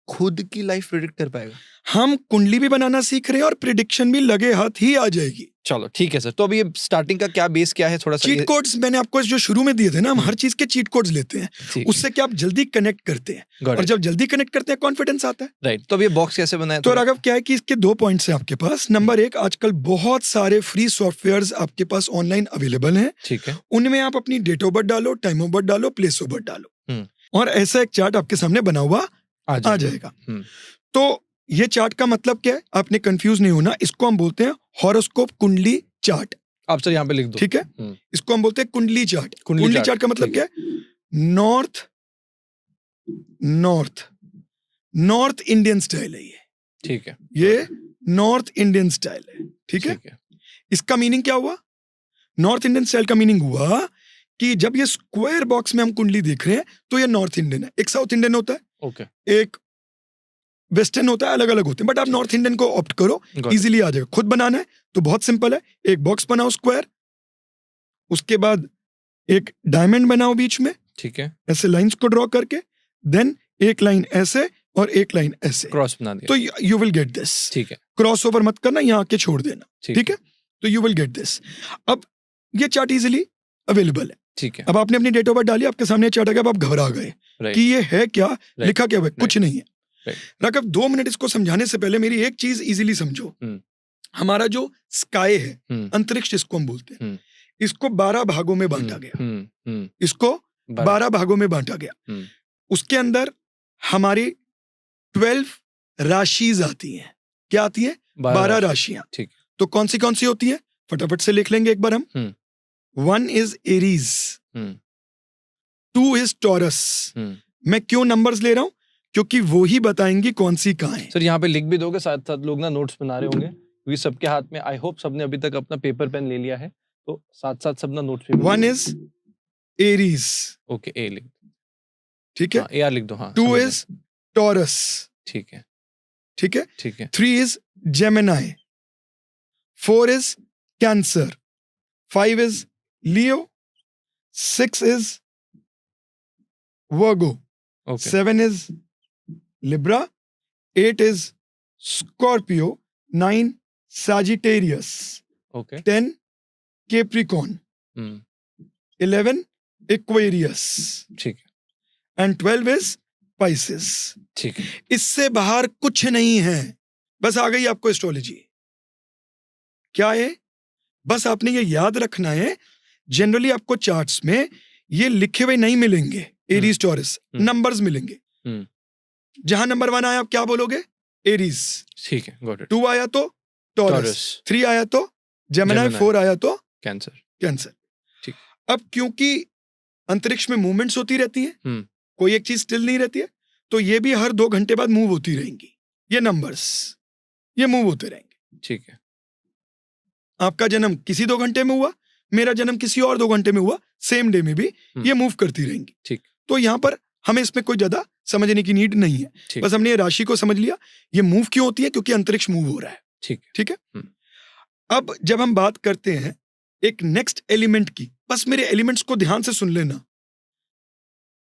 खुद की लाइफ प्रेडिक्ट कर पाएगा। हम कुंडली भी बनाना सीख रहे हैं और प्रिडिक्शन भी लगे हाथ ही आ जाएगी। चलो ठीक है सर। तो अभी ये स्टार्टिंग का क्या बेस क्या है? थोड़ा सा चीट कोड्स मैंने आपको जो शुरू में दिए थे ना, हम हर चीज के चीट कोड्स लेते हैं, उससे क्या आप जल्दी कनेक्ट करते हैं, और जब जल्दी कनेक्ट करते हैं कॉन्फिडेंस आता है। राइट। तो अब ये बॉक्स कैसे बनाया? तो राघव क्या है कि इसके 2 पॉइंट्स हैं आपके पास। नंबर 1, आजकल बहुत सारे फ्री सॉफ्टवेयर्स आपके पास ऑनलाइन अवेलेबल हैं। ठीक है। उनमें आप अपनी डेट ऑफ बर्थ डालो, टाइम ऑफ बर्थ डालो, प्लेस ऑफ बर्थ डालो, और ऐसा एक चार्ट आपके सामने बना हुआ आ जाएगा। तो ये चार्ट का मतलब क्या है, आपने कंफ्यूज नहीं होना, इसको हम बोलते हैं हॉरोस्कोप कुंडली चार्ट। आप सर यहाँ पे लिख दो। ठीक है, इसको हम बोलते हैं कुंडली चार्ट। कुंडली कुंडली चार्ट, चार्ट का मतलब ठीक क्या है? North north north Indian style है ये। ठीक है, ये नॉर्थ इंडियन स्टाइल है। ठीक है, इसका मीनिंग क्या हुआ? नॉर्थ इंडियन स्टाइल का मीनिंग हुआ कि जब ये स्क्वायर बॉक्स में हम कुंडली देख रहे हैं तो ये नॉर्थ इंडियन है। एक साउथ इंडियन होता है, ओके, एक वेस्टर्न होता है, अलग अलग होते हैं, बट आप नॉर्थ इंडियन को ऑप्ट करो, इजीली आ जाएगा। खुद बनाना है तो बहुत सिंपल है, एक बॉक्स बनाओ स्क्वायर, उसके बाद एक डायमंड बनाओ बीच में, ठीक है, ऐसे लाइंस को ड्रॉ करके, देन एक लाइन ऐसे और एक लाइन ऐसे, क्रॉस बना दिया, तो यू विल गेट दिस। ठीक है, क्रॉस ओवर मत करना, यहाँ आके छोड़ देना। ठीक है, तो यू विल गेट दिस। अब ये चार्ट इजीली अवेलेबल है। ठीक है, अब आपने अपनी डेट ऑफ बर्थ डाली, आपके सामने चार्ट आ गया, अब आप घबरा गए कि ये है क्या, लिखा क्या हुआ, कुछ नहीं है। राघव 2 मिनट इसको समझाने से पहले मेरी एक चीज इजीली समझो। हमारा जो स्काई है, अंतरिक्ष जिसको हम बोलते हैं, इसको 12 भागों में बांटा गया। इसको 12 भागों में बांटा गया। उसके अंदर हमारी 12 राशिज आती हैं। क्या आती है? 12 राशियां। ठीक, तो कौन सी होती है? फटाफट से लिख लेंगे एक बार हम। 1 इज एरीज, 2 इज टॉरस। मैं क्यों नंबर्स ले रहा हूं? क्योंकि वो ही बताएंगी कौन सी कहाँ है। सर यहाँ पे लिख भी दोगे, साथ साथ लोग ना नोट्स बना रहे होंगे, क्योंकि सबके हाथ में, आई होप सबने अभी तक अपना पेपर पेन ले लिया है, तो साथ साथ सब ना नोट्स भी। 1 इज एरीज, ओके, ए लिख, ठीक है, ए आर लिख दो, हाँ। 2 इज टॉरस, ठीक है, ठीक है, ठीक है, 3 is Gemini, 4 is cancer, 5 is Leo, 6 is Virgo, okay, 7 is Libra, 8 is Scorpio, 9 Sagittarius, okay, 10 Capricorn, 11 Aquarius, ठीक है, and 12 is Pisces. ठीक है, इससे बाहर कुछ नहीं है। बस आ गई आपको एस्ट्रोलॉजी। क्या है? बस आपने ये याद रखना है, जनरली आपको चार्ट्स में ये लिखे हुए नहीं मिलेंगे, एरीज टॉरस, नंबर्स मिलेंगे। जहां नंबर 1 आया आप क्या बोलोगे? एरीज। ठीक है, गॉट इट। 2 आया तो टॉरस, 3 आया तो जेमिनी, 4 आया तो कैंसर। ठीक। अब क्योंकि अंतरिक्ष में मूवमेंट्स होती रहती हैं, कोई एक चीज स्टिल नहीं रहती है, तो ये भी हर 2 घंटे बाद मूव होती रहेंगी। ये नंबर्स ये मूव होते रहेंगे। ठीक है, आपका जन्म किसी 2 घंटे में हुआ, मेरा जन्म किसी और 2 घंटे में हुआ, सेम डे में भी ये मूव करती रहेंगी। ठीक। तो यहाँ पर हमें इसमें कोई ज्यादा समझने की नीड नहीं है। बस हमने ये राशि को समझ लिया, ये मूव क्यों होती है, क्योंकि अंतरिक्ष मूव हो रहा है। ठीक, ठीक है। अब जब हम बात करते हैं एक नेक्स्ट एलिमेंट की, बस मेरे एलिमेंट्स को ध्यान से सुन लेना।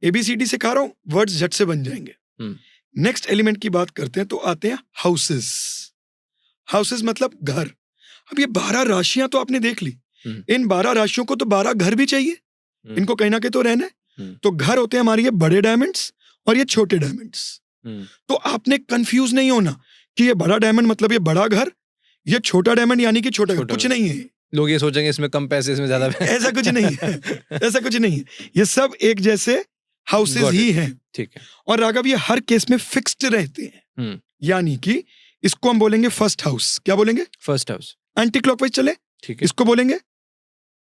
ABCD सिखा रहा हूं, वर्ड्स झट से बन जाएंगे। नेक्स्ट एलिमेंट की बात करते हैं तो आते हैं हाउसेस। हाउसेस मतलब घर। अब ये 12 राशियां तो आपने देख ली, इन 12 राशियों को तो 12 घर भी चाहिए, इनको कहीं ना कहीं तो रहना है। तो घर होते हैं हमारे ये बड़े डायमंड्स और ये छोटे डायमंड्स। तो आपने कंफ्यूज नहीं होना कि ये बड़ा डायमंड मतलब ये बड़ा घर, ये छोटा डायमंड यानी कि छोटा घर। कुछ नहीं है। लोग ये सोचेंगे इसमें कम पैसे, इसमें ज्यादा पैसे। ऐसा कुछ नहीं है, ऐसा कुछ नहीं है। ये सब एक जैसे हाउसेस ही हैं। ठीक है। और राघव ये हर केस में फिक्स्ड रहते हैं, यानी कि इसको हम बोलेंगे फर्स्ट हाउस। क्या बोलेंगे? First house. एंटी क्लॉकवाइज चले, ठीक है, इसको बोलेंगे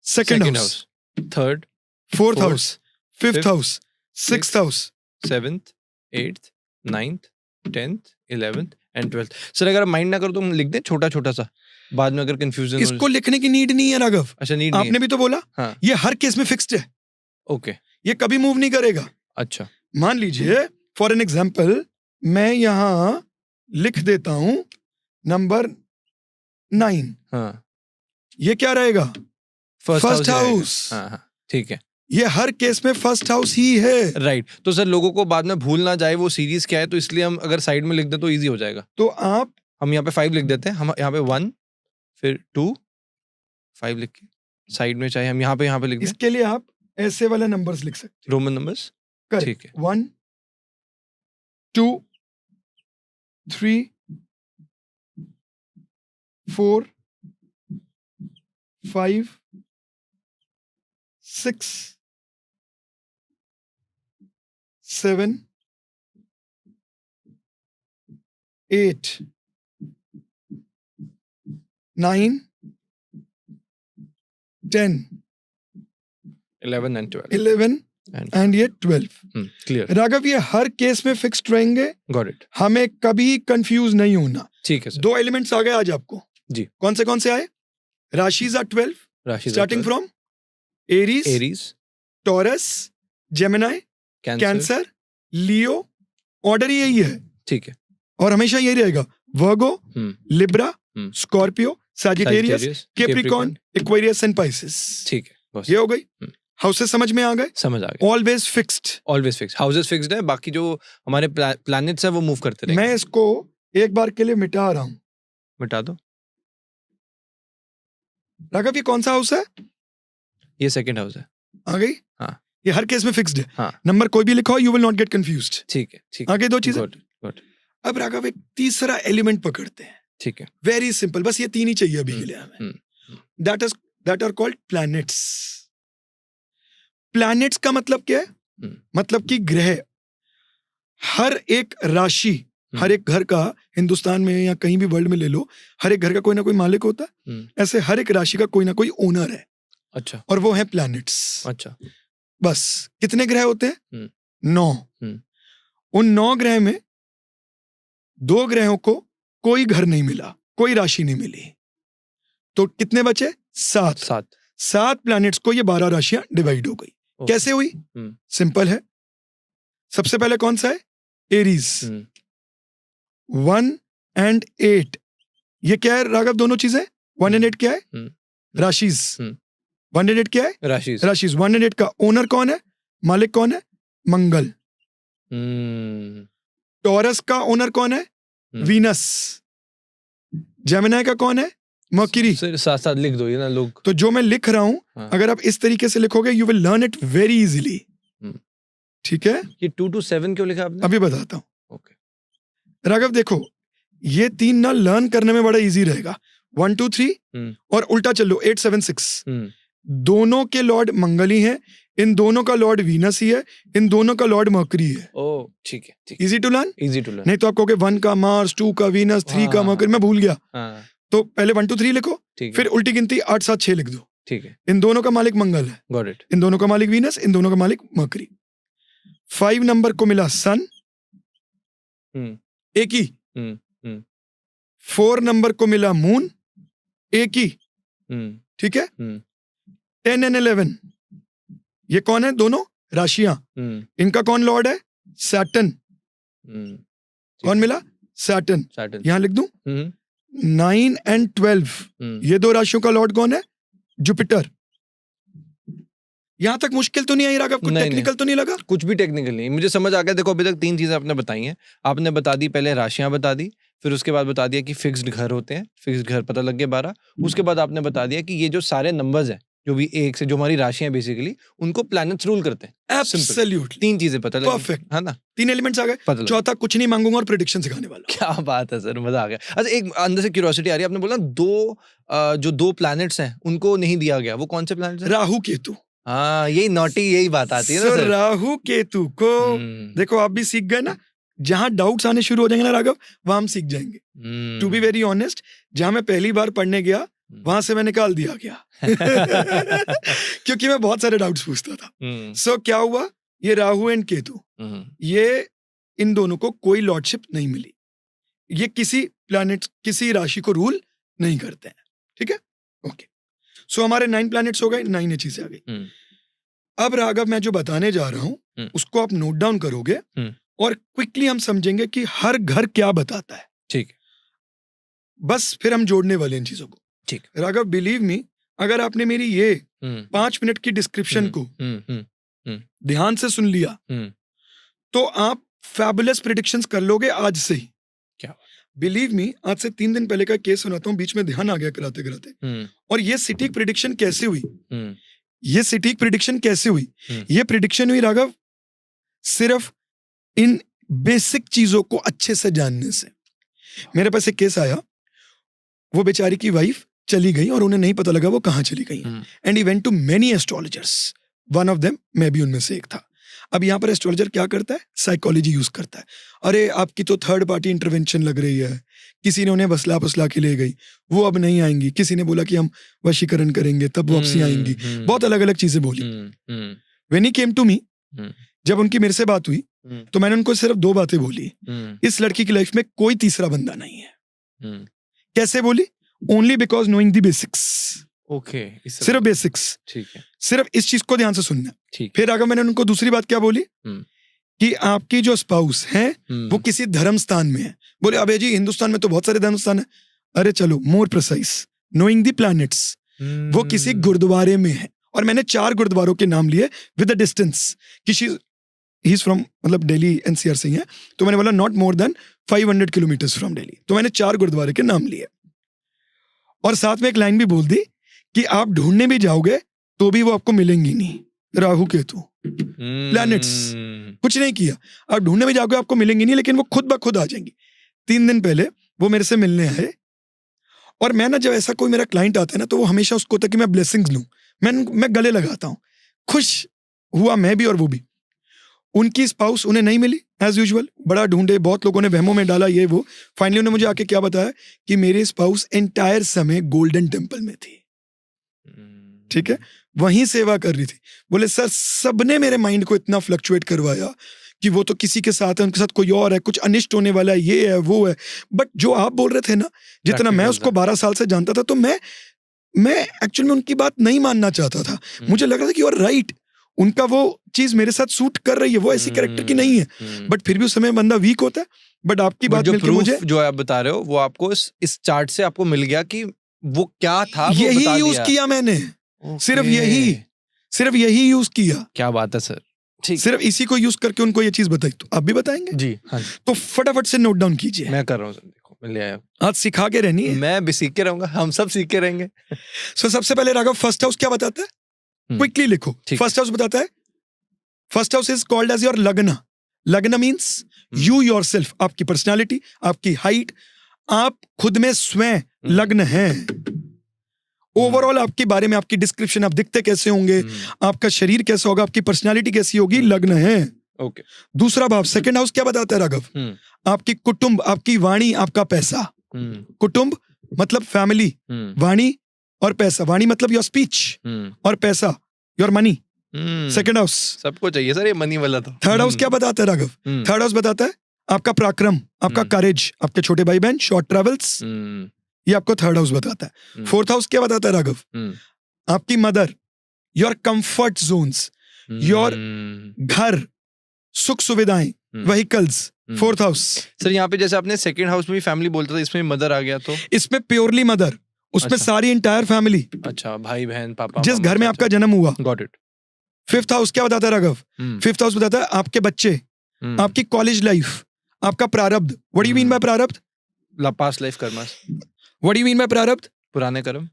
second house, third, fourth house, fifth house, sixth house, 7th, 8th, 9th, 10th, 11th and 12th। Sir अगर माइंड ना करो तो हम लिख दें छोटा छोटा सा, बाद में अगर कंफ्यूजन। इसको लिखने की नीड नहीं है राघव। अच्छा, नीड आपने भी तो बोला। हाँ। ये हर केस में फिक्स्ड है। ओके, ये कभी मूव नहीं करेगा। अच्छा, मान लीजिए फॉर एन एग्जाम्पल मैं यहां लिख देता हूं नंबर 9। हाँ, ये क्या रहेगा? फर्स्ट ही हाउस। हाँ हाँ, ठीक है। ये हर केस में फर्स्ट हाउस ही है। राइट। तो सर लोगों को बाद में भूल ना जाए वो सीरीज क्या है, तो इसलिए हम अगर साइड में लिख दें तो इजी हो जाएगा। तो हम यहाँ पे 5 लिख देते हैं, हम यहाँ पे 1 फिर 2 5 लिख के साइड में, चाहे हम यहाँ पे लिख दें। इसके लिए आप ऐसे वाले नंबर्स लिख सकते हैं, रोमन नंबर्स। ठीक है। 1 2 3 4 5 6 7 8, 9, 10, 11 and 12. 11 And एंड ये 12. clear. राघव ये हर केस में फिक्स्ड रहेंगे, Got it. हमें कभी कंफ्यूज नहीं होना. ठीक है सर. 2 एलिमेंट्स आ गए आज आपको. जी. कौन से आए? राशिज आर 12 राशि starting from Aries, Aries, Taurus, Gemini, Cancer, Leo. Order यही है ठीक है. और हमेशा यही रहेगा. Virgo, Libra, Scorpio, Sagittarius, Capricorn, Aquarius and Pisces. ठीक है. बस. ये हो गई. हाउसेस समझ में आ गए. समझ आ गया. Always fixed. Always fix. Houses fixed है. बाकी जो हमारे प्लैनेट्स है वो मूव करते रहेंगे. मैं इसको एक बार के लिए मिटा रहा हूं. मिटा दो. राघव ये कौन सा हाउस है? ये सेकंड हाउस है. आ गई. हाँ. ये हर केस में फिक्स्ड है. हाँ. नंबर कोई भी लिखो, you will not gate confused. ठीक है. ठीक आ गई 2 चीजें. गुड. अब राघव एक तीसरा एलिमेंट पकड़ते हैं. ठीक है. Very simple. बस ये 3 ही चाहिए अभी के लिए हमें. That are called planets. Planets का मतलब क्या है? मतलब कि ग्रह. हर एक राशि, हर एक घर का, हिंदुस्तान में या कहीं भी वर्ल्ड में ले लो, हर एक घर का कोई ना कोई मालिक होता है. ऐसे हर एक राशि का कोई ना कोई ओनर है. अच्छा. और वो है प्लैनेट्स. अच्छा. बस कितने ग्रह होते हैं? 9. उन 9 ग्रह में 2 ग्रहों को कोई घर नहीं मिला, कोई राशि नहीं मिली, तो कितने बचे? 7. 7 प्लैनेट्स को ये 12 राशियां डिवाइड हो गई. कैसे हुई? सिंपल है. सबसे पहले कौन सा है? एरीज. 1 and 8. ये क्या है राघव? दोनों चीजें. 1 and 8 क्या है? राशिज. 1 and 8 क्या है? राशिज. 1 and 8 का ओनर कौन है? मालिक कौन है? मंगल. टॉरस का ओनर कौन है? वीनस. जेमिनाई का कौन है? मर्क्यूरी. साथ साथ लिख दो ये ना लोग. तो जो मैं लिख रहा हूं, हाँ. अगर आप इस तरीके से लिखोगे, you will learn it very easily. ठीक है. ये 2 to 7 क्यों लिखा आपने? अभी बताता हूं. ओके. राघव देखो, ये 3 ना लर्न करने में बड़ा इजी रहेगा. 1 2 3 और उल्टा चलो 8 7 6. दोनों के लॉर्ड मंगल ही हैं. इन दोनों का लॉर्ड वीनस ही है. इन दोनों का लॉर्ड मर्क्यूरी है. ओह ठीक है. ठीक. Easy to learn. नहीं तो आप कहोगे 1 का मार्स, 2 का वीनस, 3 का मर्क्यूरी. मैं भूल गया. हाँ. तो पहले 1 2 3 लिखो, फिर उल्टी गिनती 8 7 6 लिख दो. ठीक है. इन दोनों का मालिक मंगल है. Got it. इन दोनों का मालिक वीनस, इन दोनों का मालिक मर्क्यूरी. 5 नंबर को मिला सन, एक ही. 4 नंबर को मिला मून, एक ही. ठीक है. 10 and 11 ये कौन है? दोनों राशियां. इनका कौन लॉर्ड है? सैटर्न. कौन मिला? सैटर्न. यहां लिख दूं. 9 and 12 ये 2 राशियों का लॉर्ड कौन है? जुपिटर. यहां तक मुश्किल तो नहीं आई राघव? कुछ टेक्निकल तो नहीं लगा? कुछ भी टेक्निकल नहीं. मुझे समझ आ गया. देखो अभी तक 3 चीजें आपने बताई हैं. आपने बता दी, पहले राशियां बता दी, फिर उसके बाद बता दिया कि फिक्स्ड घर होते हैं. फिक्स्ड घर पता लग गए 12. उसके बाद आपने बता दिया कि ये जो सारे नंबर्स हैं, जो भी 1 से, जो हमारी राशियां बेसिकली, उनको प्लैनेट्स रूल करते हैं. एब्सोल्युटली. 3 चीजें पता लगी. परफेक्ट है ना? 3 एलिमेंट्स आ गए. चौथा कुछ नहीं मांगूंगा और प्रेडिक्शन सिखाने वाला. क्या बात है सर, मजा आ गया. अच्छा एक अंदर से क्यूरियोसिटी आ रही है. आपने बोला 2 प्लैनेट्स हैं उनको नहीं दिया गया. वो कौन से प्लैनेट्स हैं? राहु केतु. हाँ यही नॉटी, यही बात आती है ना सर. राहु केतु को देखो, आप भी सीख गए ना. जहां डाउट्स आने शुरू हो जाएंगे ना राघव, वहां हम सीख जाएंगे. टू बी वेरी ऑनेस्ट, जहां मैं पहली बार पढ़ने गया, वहां से मैं निकाल दिया गया. क्योंकि मैं बहुत सारे डाउट्स पूछता था. सो क्या हुआ? ये राहु एंड केतु, ये इन दोनों को कोई लॉर्डशिप नहीं मिली. ये किसी प्लैनेट, किसी राशि को रूल नहीं करते हैं. ठीक है. ओके. सो हमारे 9 प्लैनेट्स हो गए. 9 चीजें आ गई. अब राघव मैं जो बताने जा रहा हूं उसको आप नोट डाउन करोगे और क्विकली हम समझेंगे कि हर घर क्या बताता है. ठीक. बस फिर हम जोड़ने वाले इन चीजों को. ठीक. राघव बिलीव मी, अगर आपने मेरी ये 5 मिनट की डिस्क्रिप्शन को ध्यान से सुन लिया तो आप फैबुलस प्रेडिक्शंस कर लोगे आज से ही. क्या? बिलीव मी, आज से 3 दिन पहले का केस सुनाता हूँ. बीच में ध्यान आ गया कराते कराते. और ये सटीक प्रेडिक्शन कैसे हुई? ये सटीक प्रेडिक्शन कैसे हुई? ये प्रेडिक्शन हुई राघव सिर्फ इन बेसिक चीजों को अच्छे से जानने से. मेरे पास एक केस आया. वो बेचारी की वाइफ चली गई और उन्हें नहीं पता लगा वो कहां चली गई. And he went to many astrologers. One of them मैं भी उनमें से एक था. अब यहाँ पर एस्ट्रोलॉजर क्या करता है, साइकोलॉजी यूज करता है। अरे आपकी तो थर्ड पार्टी इंटरवेंशन लग रही है, किसी ने उन्हें बसला फसला के ले गई, वो अब नहीं आएंगी, किसी ने बोला कि हम वशीकरण करेंगे तब वापसी आएंगी, बहुत अलग अलग चीजें बोली। When he came to me, जब उनकी मेरे से बात हुई तो मैंने उनको सिर्फ 2 बातें बोली, इस लड़की की लाइफ में कोई तीसरा बंदा नहीं है। कैसे बोली? Only because knowing the basics. Okay, सिर्फ बेसिक्स, ठीक है, सिर्फ इस चीज को ध्यान से सुनना। ठीक। फिर अगर मैंने उनको दूसरी बात क्या बोली कि आपकी जो स्पाउस है वो किसी धर्म स्थान में है। बोले अबे जी हिंदुस्तान में तो बहुत सारे धर्म स्थान है। अरे चलो more precise, knowing the planets, वो किसी गुरुद्वारे में है। और मैंने 4 गुरुद्वारों के नाम लिए विद द डिस्टेंस कि ही इज फ्रॉम, मतलब दिल्ली एनसीआर से ही है, तो मैंने बोला not more than 500 kilometres from Delhi. तो मैंने 4 गुरुद्वारे के नाम लिए और साथ में एक लाइन भी बोल दी कि आप ढूंढने भी जाओगे तो भी वो आपको मिलेंगी नहीं। राहु केतु प्लैनेट्स, कुछ नहीं किया, आप ढूंढने में जाओगे आपको मिलेंगी नहीं, लेकिन वो खुद ब खुद आ जाएंगी। 3 दिन पहले वो मेरे से मिलने आए और मैं ना, जब ऐसा कोई मेरा क्लाइंट आता है ना, तो वो हमेशा उसको होता है कि मैं ब्लेसिंग्स लूं, मैं गले लगाता हूं। खुश हुआ मैं भी और वो भी। उनकी स्पाउस उन्हें नहीं मिली एज यूजुअल, बड़ा ढूंढे, बहुत लोगों ने वहमों में डाला ये वो। फाइनली उन्होंने मुझे आके क्या बताया कि मेरी स्पाउस एंटायर समय गोल्डन टेम्पल में थी। ठीक है, वहीं सेवा कर रही थी। बोले सर सबने मेरे माइंड को इतना फ्लक्चुएट करवाया कि वो तो किसी के साथ है, उनके साथ कोई और है, कुछ अनिष्ट होने वाला है, ये है वो है। बट जो आप बोल रहे थे ना, जितना मैं उसको 12 साल से जानता था, तो मैं एक्चुअली में उनकी बात नहीं मानना चाहता था। मुझे लग रहा था कि यू आर राइट, उनका वो चीज मेरे साथ सूट कर रही है, वो ऐसी कैरेक्टर की नहीं है। बट फिर भी उस समय बंदा वीक होता है। बट आपकी बात मिलके मुझे, जो आप बता रहे हो वो आपको इस चार्ट से आपको मिल गया कि वो क्या था, वो यही बता यूज दिया। किया मैंने, सिर्फ यही यूज किया। क्या बात है सर, ठीक, सिर्फ इसी को यूज करके उनको ये चीज बताई। तो आप भी बताएंगे जी? हाँ, तो फटाफट से नोट डाउन कीजिए। मैं कर रहा हूँ सर, देखो मैं ले आया, आज सिखा के रहनी है। मैं भी सीख के रहूंगा, हम सब सीख के रहेंगे। सो सबसे पहले राघव, फर्स्ट हाउस क्या बताता है? क्विकली लिखो। फर्स्ट हाउस बताता है, first house is called as your lagna. Lagna means you yourself, आपकी पर्सनालिटी, आपकी हाइट, आप खुद में स्वयं लग्न है। ओवरऑल आपके बारे में, आपकी डिस्क्रिप्शन, आप दिखते कैसे होंगे, आपका शरीर कैसा होगा, आपकी पर्सनालिटी कैसी होगी, लग्न है। ओके। दूसरा भाव, सेकंड हाउस क्या बताता है राघव? आपकी कुटुंब, आपकी वाणी, आपका पैसा। कुटुंब मतलब फैमिली, वाणी और पैसा। वाणी मतलब योर स्पीच और पैसा योर मनी। सेकंड हाउस सबको चाहिए सर ये मनी वाला तो। थर्ड हाउस क्या बताता है राघव? थर्ड हाउस बताता है आपका पराक्रम, आपका करेज, आपके छोटे भाई बहन, शॉर्ट ट्रेवल्स, ये आपको थर्ड हाउस बताता है। फोर्थ हाउस क्या बताता है राघव? आपकी mother, your comfort Jones, your घर, सुख सुविधाएं, व्हीकल्स। Fourth house. सर यहाँ पे जैसे आपने सेकंड हाउस में भी फैमिली बोलता था, इसमें मदर आ गया तो? इसमें प्योरली मदर, उसमें सारी इंटायर फैमिली। अच्छा, भाई बहन पापा, जिस घर में आपका जन्म हुआ। Got it. फिफ्थ हाउस क्या बताता है राघव? फिफ्थ हाउस बताता है आपके बच्चे, आपकी कॉलेज लाइफ, आपका प्रारब्ध। What do you mean by प्रारब्ध? पास्ट लाइफ कर्म। What do you mean by प्रारब्ध? पुराने कर्म।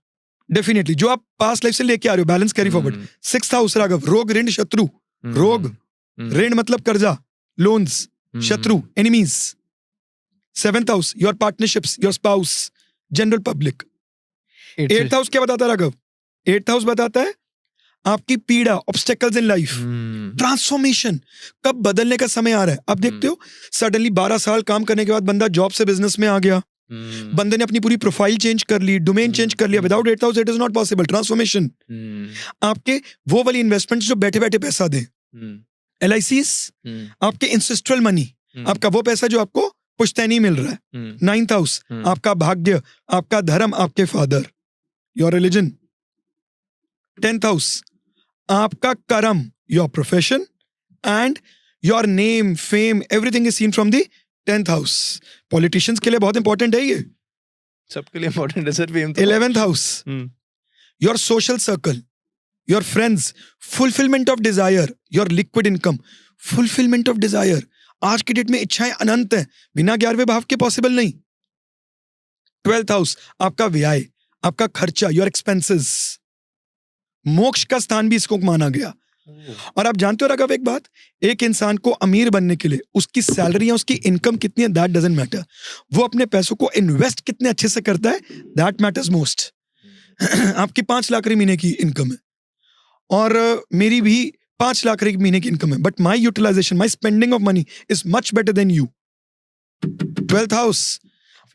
डेफिनेटली जो आप पास्ट लाइफ से लेके आ रहे हो, balance carry forward. Sixth house Raghav, रोग, ऋण, शत्रु। रोग, ऋण मतलब कर्जा, लोन्स, शत्रु, enemies. Seventh house, your partnerships, your spouse, general public. Eighth house क्या बताता है राघव? एट्थ हाउस बताता है आपकी पीड़ा, ऑब्स्टेकल्स इन लाइफ, ट्रांसफॉर्मेशन, कब बदलने का समय आ रहा है। अब देखते हो सडनली 12 साल काम करने के बाद बंदा जॉब से बिजनेस में आ गया, बंदे ने अपनी पूरी प्रोफाइल चेंज कर ली, डोमेन चेंज कर लिया। Without 8th house it is not possible. Transformation, आपके वो वाली इन्वेस्टमेंट्स जो बैठे बैठे पैसा दे। LICs, आपके इंसेस्ट्रल मनी, आपका वो पैसा जो आपको पुश्तैनी मिल रहा है। 9th हाउस, आपका भाग्य, आपका धर्म, आपके father, your religion. 10th house, आपका कर्म, your profession and your name, fame, everything is seen from the 10th house. Politicians के लिए बहुत इंपॉर्टेंट है ये, सबके लिए इंपॉर्टेंट है सर। फेम तो 11th house, your social circle, your friends, fulfilment of desire, your liquid income, fulfilment of desire. आज की डेट में इच्छाएं अनंत है, बिना 11वें भाव के पॉसिबल नहीं। 12th हाउस, आपका व्यय, आपका खर्चा, योर एक्सपेंसेस। मोक्ष का स्थान भी इसको माना गया। और आप जानते हो राघव एक बात, एक इंसान को अमीर बनने के लिए उसकी सैलरी या उसकी इनकम कितनी है दैट डजंट मैटर, वो अपने पैसों को इन्वेस्ट कितने अच्छे से करता है दैट मैटर्स मोस्ट। आपकी 5 लाख महीने की इनकम है और मेरी भी 5 लाख रुपए महीने की इनकम है, but my utilisation, my spending of money is much better than you. 12th house,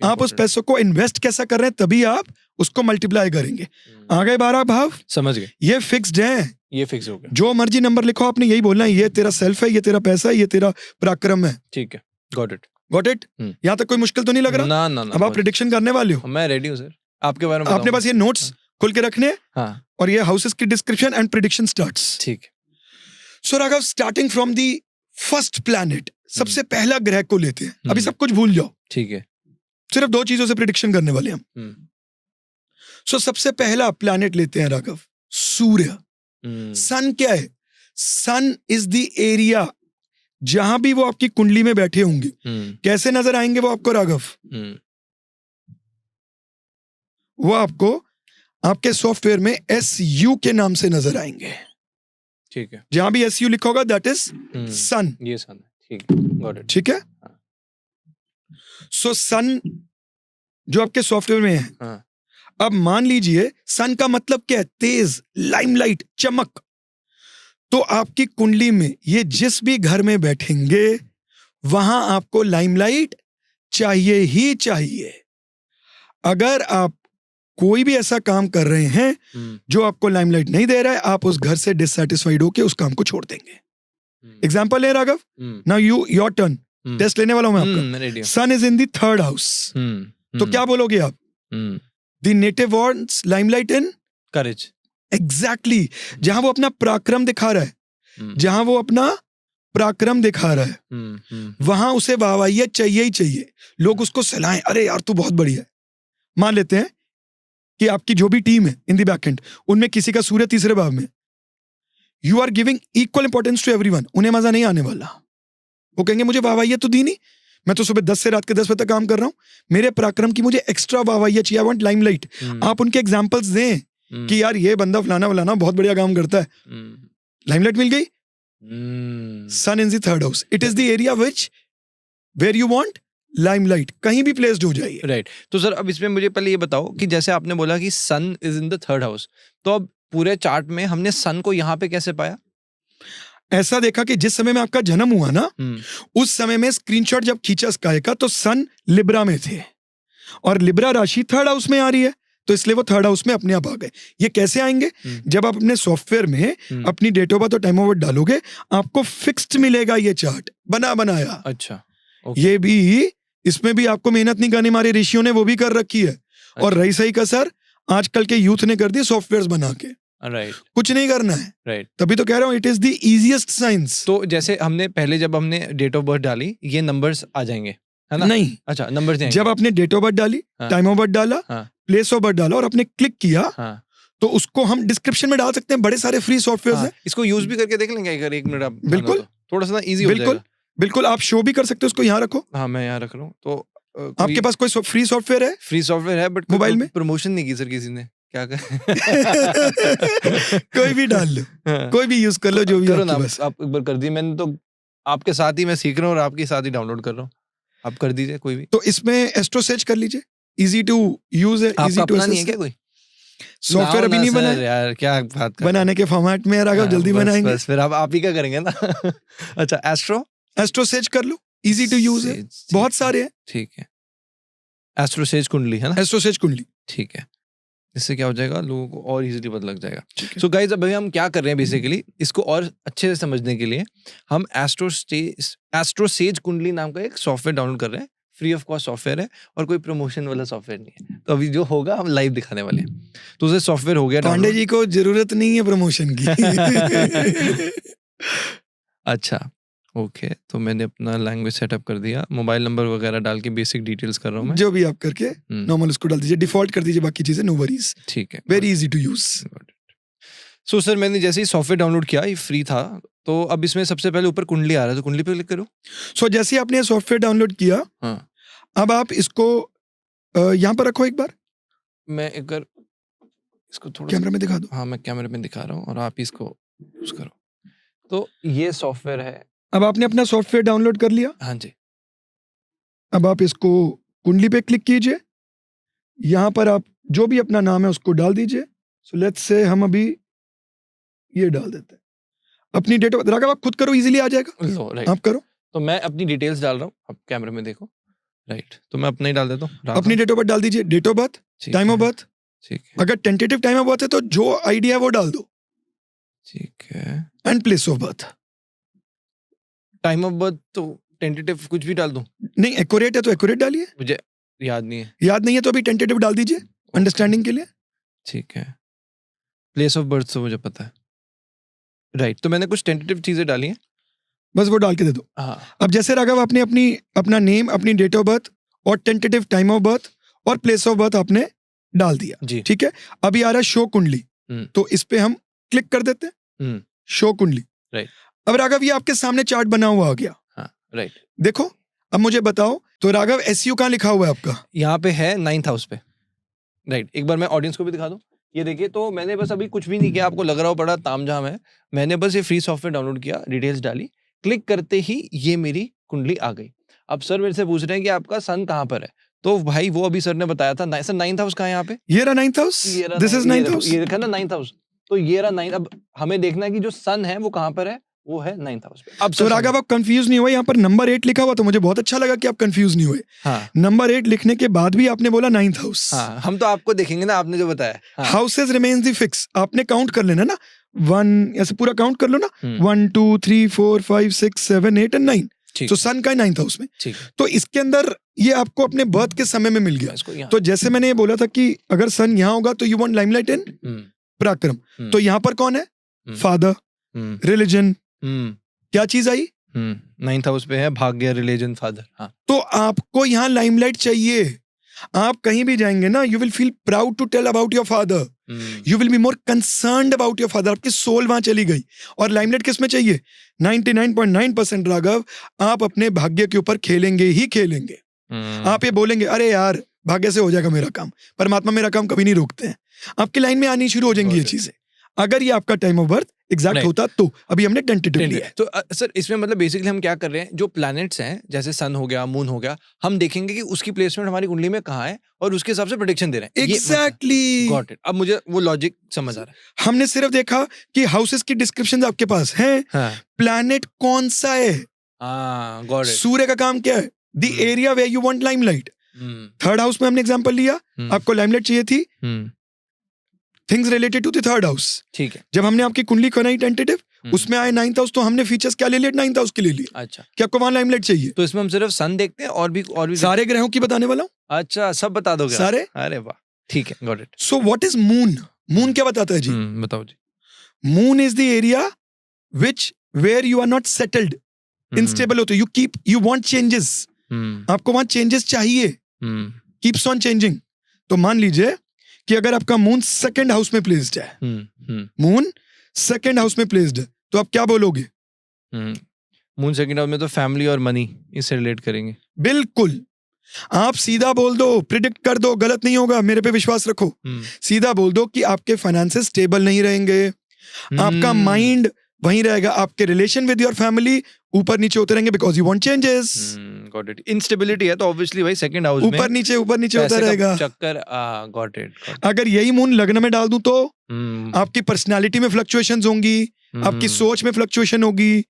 आप उस पैसों को इन्वेस्ट कैसा कर रहे हैं, तभी आप उसको मल्टीप्लाई करेंगे। आ गए 12 भाव, समझ गए, ये फिक्स्ड है, ये फिक्स हो गया। जो मर्जी नंबर लिखो, आपने यही बोलना है, ये तेरा सेल्फ है, ये तेरा पैसा है, ये तेरा पराक्रम है। ठीक है, गॉट इट। Got it? यहाँ तक कोई मुश्किल तो नहीं लग रहा? ना ना ना, अब आप प्रेडिक्शन करने वाले हो, मैं रेडी हूँ सर, आपके बारे में आपने बस ये नोट्स खुल के रखने हैं, हाँ और ये हाउसेस की डिस्क्रिप्शन एंड प्रेडिक्शन स्टार्ट्स। ठीक है। So Raghav, starting from the first planet, सबसे पहला ग्रह को लेते हैं। अभी सब कुछ भूल जाओ, ठीक है। सिर्फ 2 चीजों से प्रेडिक्शन करने वाले हम। सो सबसे पहला प्लैनेट लेते हैं राघव, सूर्य। सन क्या है? सन इज द एरिया जहां भी वो आपकी कुंडली में बैठे होंगे, कैसे नजर आएंगे वो आपको राघव? वो आपको आपके सॉफ्टवेयर में SU के नाम से नजर आएंगे। ठीक है, जहां भी SU लिखा होगा दैट इज सन। ये सन है, ठीक है, गॉट इट। ठीक है। सो सन जो आपके सॉफ्टवेयर में है, हाँ। अब मान लीजिए सन का मतलब क्या है? तेज, लाइमलाइट, चमक। तो आपकी कुंडली में ये जिस भी घर में बैठेंगे वहां आपको लाइमलाइट चाहिए ही चाहिए। अगर आप कोई भी ऐसा काम कर रहे हैं जो आपको लाइमलाइट नहीं दे रहा है, आप उस घर से डिससैटिस्फाइड होके उस काम को छोड़ देंगे। एग्जांपल है Raghav, now your turn, test लेने वाला हूं मैं आपका। Sun is in the 3rd house, तो क्या बोलोगे आप? The native wants limelight in courage. Exactly, जहां वो अपना पराक्रम दिखा रहा है, जहां वो अपना पराक्रम दिखा रहा है, वहां उसे वाहवाहियत चाहिए ही चाहिए। लोग उसको सलाहें, अरे यार तू बहुत बढ़िया है। मान लेते हैं कि आपकी जो भी टीम है इन द बैकएंड, उनमें किसी का सूर्य 3रे भाव में, you are giving equal importance to everyone, उन्हें मजा नहीं आने वाला। वो कहेंगे मुझे वाहवाहियत तो दी नहीं, मैं तो सुबह 10 से रात के 10 बजे तक काम कर रहा हूं, मेरे पराक्रम की मुझे एक्स्ट्रा वाहवाहियत चाहिए, आई वांट लाइमलाइट। आप उनके एग्जांपल्स दें कि यार ये बंदा फलाना फलाना बहुत बढ़िया काम करता है, लाइमलाइट मिल गई। Sun in the 3rd house, it is the area which where you want limelight, कहीं भी प्लेस्ड हो जाइए। राइट। तो सर अब इसमें मुझे पहले ये बताओ कि जैसे आपने बोला कि sun is in the 3rd house, तो अब पूरे चार्ट में हमने सन को यहाँ पे कैसे पाया? ऐसा देखा कि जिस समय में आपका जन्म हुआ ना, उस समय में स्क्रीनशॉट जब खींचा स्काई का, तो सन लिब्रा में थे और लिब्रा राशि 3rd हाउस में आ रही है, तो इसलिए वो 3rd हाउस में अपने आप आ गए। ये कैसे आएंगे? जब आप अपने सॉफ्टवेयर में अपनी डेट ऑफ बर्थ और टाइम ऑफ बर्थ डालोगे, आपको फिक्स्ड मिलेगा ये चार्ट, बना बनाया। अच्छा, ये भी, इसमें भी आपको मेहनत नहीं करनी, हमारे ऋषियों ने वो भी कर रखी है। और रही सही कसर आजकल के यूथ ने कर दी सॉफ्टवेयर बना के। राइट, कुछ नहीं करना है। राइट, तभी तो कह रहा हूँ it is the easiest science. तो जैसे हमने पहले जब हमने डेट ऑफ बर्थ डाली, ये नंबर्स आ जाएंगे, है ना? नहीं, अच्छा, नंबर्स जाएंगे। जब आपने डेट ऑफ बर्थ डाली, टाइम ऑफ बर्थ डाला, प्लेस ऑफ बर्थ डाला और आपने क्लिक किया, तो उसको हम डिस्क्रिप्शन में डाल सकते हैं। बड़े सारे फ्री सॉफ्टवेयर हैं, इसको यूज भी करके देख लेंगे अगर 1 मिनट आप। बिल्कुल, थोड़ा सा इजी हो जाएगा। बिल्कुल, आप शो भी कर सकते हो, उसको यहाँ रखो। हाँ, मैं यहाँ रख रहा हूँ। तो आपके पास कोई फ्री सॉफ्टवेयर है? फ्री सॉफ्टवेयर है, बट मोबाइल में प्रमोशन नहीं की सर किसी ने, क्या कर कोई भी डाल लो, कोई भी यूज कर लो, जो भी करो ना। आप एक बार कर दी मैंने, तो आपके साथ ही मैं सीख रहा हूँ और आपके साथ ही डाउनलोड कर रहा हूँ। आप कर दीजिए कोई भी। तो इसमें एस्ट्रो सर्च कर लीजिए, इजी टू यूज है, इजी टू नहीं है क्या कोई सॉफ्टवेयर? अभी नहीं बना यार, क्या बात कर बनाने के फॉर्मेट में राघव, जल्दी बनाएंगे। बस फिर आप ही क्या करेंगे ना। अच्छा, एस्ट्रो सर्च कर लो, इजी टू यूज है, बहुत सारे हैं। ठीक है, एस्ट्रो सेज कुंडली है ना? एस्ट्रो सर्च कुंडली, ठीक है। इससे क्या हो जाएगा, लोगों को और इजीली पता लग जाएगा। सो गाइस, अब हम क्या कर रहे हैं बेसिकली, इसको और अच्छे से समझने के लिए हम एस्ट्रो सेज कुंडली नाम का एक सॉफ्टवेयर डाउनलोड कर रहे हैं। फ्री ऑफ कॉस्ट सॉफ्टवेयर है और कोई प्रमोशन वाला सॉफ्टवेयर नहीं है। तो अभी जो होगा हम लाइव दिखाने वाले हैं। तो उसे सॉफ्टवेयर हो गया पांडे जी को जरूरत नहीं है प्रमोशन की। अच्छा, ओके, तो मैंने अपना लैंग्वेज सेटअप कर दिया, मोबाइल नंबर वगैरह डाल के बेसिक डिटेल्स कर रहा हूँ मैं। जो भी आप करके नॉर्मल उसको डाल दीजिए, डिफॉल्ट कर दीजिए, बाकी चीजें नो वरीज। ठीक है, very easy to use. So sir, मैंने जैसे ही सॉफ्टवेयर डाउनलोड किया, ये फ्री था, तो अब इसमें सबसे पहले ऊपर कुंडली आ रहा है, तो कुंडली पे क्लिक करो। सो जैसे आपने ये सॉफ्टवेयर डाउनलोड किया, अब आप इसको यहाँ पर रखो एक बार। मैं एक बार इसको थोड़ा कैमरा में दिखा दो। हाँ, मैं कैमरे में दिखा रहा हूँ और आप इसको यूज करो। तो ये सॉफ्टवेयर है। अब आपने अपना सॉफ्टवेयर डाउनलोड कर लिया। हाँ जी। अब आप इसको कुंडली पे क्लिक कीजिए, यहाँ पर आप जो भी अपना नाम है उसको डाल दीजिए। सो लेट्स से हम अभी ये डाल देते हैं। अपनी डेट ऑफ, राघव आप खुद करो, इजीली आ जाएगा, लो राइट। आप करो। तो मैं अपनी डिटेल्स डाल रहा हूँ, आप कैमरे में देखो। राइट, तो मैं अपना ही डाल देता हूँ। अपनी डेट ऑफ बर्थ डाल दीजिए, date of birth, time of birth. ठीक है, अगर टेंटेटिव टाइम ऑफ बर्थ है तो जो आइडिया है वो डाल दो, ठीक है। And place of birth. Time of birth तो टेंटेटिव कुछ भी डाल दूं? नहीं, एक्यूरेट है तो एक्यूरेट डालिए, मुझे याद नहीं है। याद नहीं है तो अभी टेंटेटिव डाल दीजिए अंडरस्टैंडिंग के लिए। ठीक है, प्लेस ऑफ बर्थ तो मुझे पता है। राइट, तो मैंने कुछ टेंटेटिव चीजें डाली हैं, बस वो डाल के दे दो। हाँ। अब जैसे राघव आपने अपना नेम, अपनी डेट ऑफ बर्थ और टेंटेटिव टाइम ऑफ बर्थ और प्लेस ऑफ बर्थ आपने डाल दिया, जी। ठीक है। अभी आ रहा है शो कुंडली, तो इस पे हम क्लिक कर देते हैं, शो कुंडली। राइट। अब राघव ये आपके सामने चार्ट बना हुआ आ गया। हाँ, राइट। देखो, अब मुझे बताओ तो राघव एसयू कहाँ लिखा हुआ है आपका? यहाँ पे है 9th हाउस पे। राइट, एक बार मैं ऑडियंस को भी दिखा दूं। ये देखिए, तो मैंने बस अभी कुछ भी नहीं किया, आपको लग रहा हो बड़ा तामझाम है। मैंने बस ये फ्री सॉफ्टवेयर डाउनलोड किया, डिटेल्स डाली, क्लिक करते ही ये मेरी कुंडली आ गई। अब सर मेरे से पूछ रहे हैं कि आपका सन कहाँ पर है, तो भाई वो अभी सर ने बताया था। सर 9th हाउस कहाँ है यहाँ पे? ये रहा 9th house, this is 9th house. ये देखा ना 9th हाउस, तो ये रहा 9th। अब हमें देखना है कि जो सन है वो कहाँ पर है, वो है 9th हाउस पे। अब तो राघव आप कंफ्यूज नहीं हुए, यहाँ पर नंबर 8 लिखा हुआ, तो मुझे बहुत अच्छा लगा कि आप कंफ्यूज नहीं हुए। हाँ, नंबर 8 लिखने के बाद भी आपने बोला 9th हाउस। हाँ, हम तो आपको देखेंगे ना, आपने जो बताया। हाँ, हाउसेज रिमेन्स द फिक्स, आपने काउंट कर लेना ना, 1 ऐसे पूरा काउंट कर लो ना, 1 2 3 4 5 6 7 8 एंड 9। तो सन का 9th हाउस में, ठीक। तो इसके अंदर ये आपको अपने बर्थ के समय में मिल गया। इसको यहाँ, तो जैसे मैंने ये बोला था कि अगर सन यहाँ होगा तो यू वांट लाइमलाइट इन पराक्रम, तो यहाँ पर कौन है? फादर, रिलीजन, क्या चीज आई? 9th हाउस पे है भाग्य, रिलीजन, फादर। हाँ, तो आपको यहाँ लाइमलाइट चाहिए। आप कहीं भी जाएंगे ना, you will feel proud to tell about your father, you will be more concerned about your father. आपकी सोल वहां चली गई। और लाइमलाइट किस में चाहिए? 99.9% राघव, आप अपने भाग्य के ऊपर खेलेंगे ही खेलेंगे। आप ये बोलेंगे, अरे यार भाग्य से हो जाएगा मेरा काम, परमात्मा मेरा काम कभी नहीं रोकते हैं। आपकी लाइन में आनी शुरू हो जाएंगी ये चीजें, अगर ये आपका टाइम ऑफ बर्थ एग्जैक्ट होता तो। अभी हमने टेंटेटिव लिया है। तो सर इसमें मतलब बेसिकली हम क्या कर रहे हैं, जो प्लैनेट्स हैं जैसे सन हो गया, मून हो गया, हम देखेंगे कि उसकी प्लेसमेंट हमारी कुंडली में कहाँ है और उसके हिसाब से प्रेडिक्शन दे रहे हैं। Exactly, got it. अब मुझे वो लॉजिक समझ आ रहा है। हमने सिर्फ देखा कि हाउसेस की डिस्क्रिप्शन आपके पास है, प्लैनेट कौन सा है, गॉट इट। सूर्य का काम क्या है, the area where you want limelight. Third house में हमने एग्जांपल लिया, आपको लाइमलाइट चाहिए थी, things related to the third house. ठीक है, जब हमने आपकी कुंडली बनाई टेंटेटिव, उसमें आए 9th हाउस, तो हमने फीचर्स क्या ले लिए? 9th हाउस के ले लिए। अच्छा, कि आपको वहां लाइमलाइट चाहिए। तो इसमें हम सिर्फ सन देखते हैं और भी सारे ग्रहों की बताने वाला हूँ। अच्छा, सब बता दोगे सारे? अरे वाह, ठीक है, got it. So what is moon? Moon क्या बताता है जी? बताओ जी। Moon is the area which where you are not settled, unstable होते, यू वांट चेंजेस, आपको वहां चेंजेस चाहिए, कीप्स ऑन चेंजिंग। तो मान लीजिए कि अगर आपका मून 2nd हाउस में प्लेस्ड है, मून 2nd हाउस में प्लेस्ड है, तो आप क्या बोलोगे? मून 2nd हाउस में तो फैमिली और मनी इससे रिलेट करेंगे। बिल्कुल, आप सीधा बोल दो, प्रिडिक्ट कर दो, गलत नहीं होगा, मेरे पे विश्वास रखो। सीधा बोल दो कि आपके फाइनेंसेस स्टेबल नहीं रहेंगे, आपका माइंड वहीं रहेगा, आपके रिलेशन विद योर फैमिली ऊपर नीचे होते रहेंगे because you want changes. Got it. Instability है तो ऑब्वियसली भाई 2nd हाउस में ऊपर नीचे होता रहेगा चक्कर। Got it. अगर यही मून लग्न में डाल दूं तो आपकी पर्सनालिटी में फ्लक्चुएशंस होंगी, आपकी सोच में फ्लक्चुएशन होगी।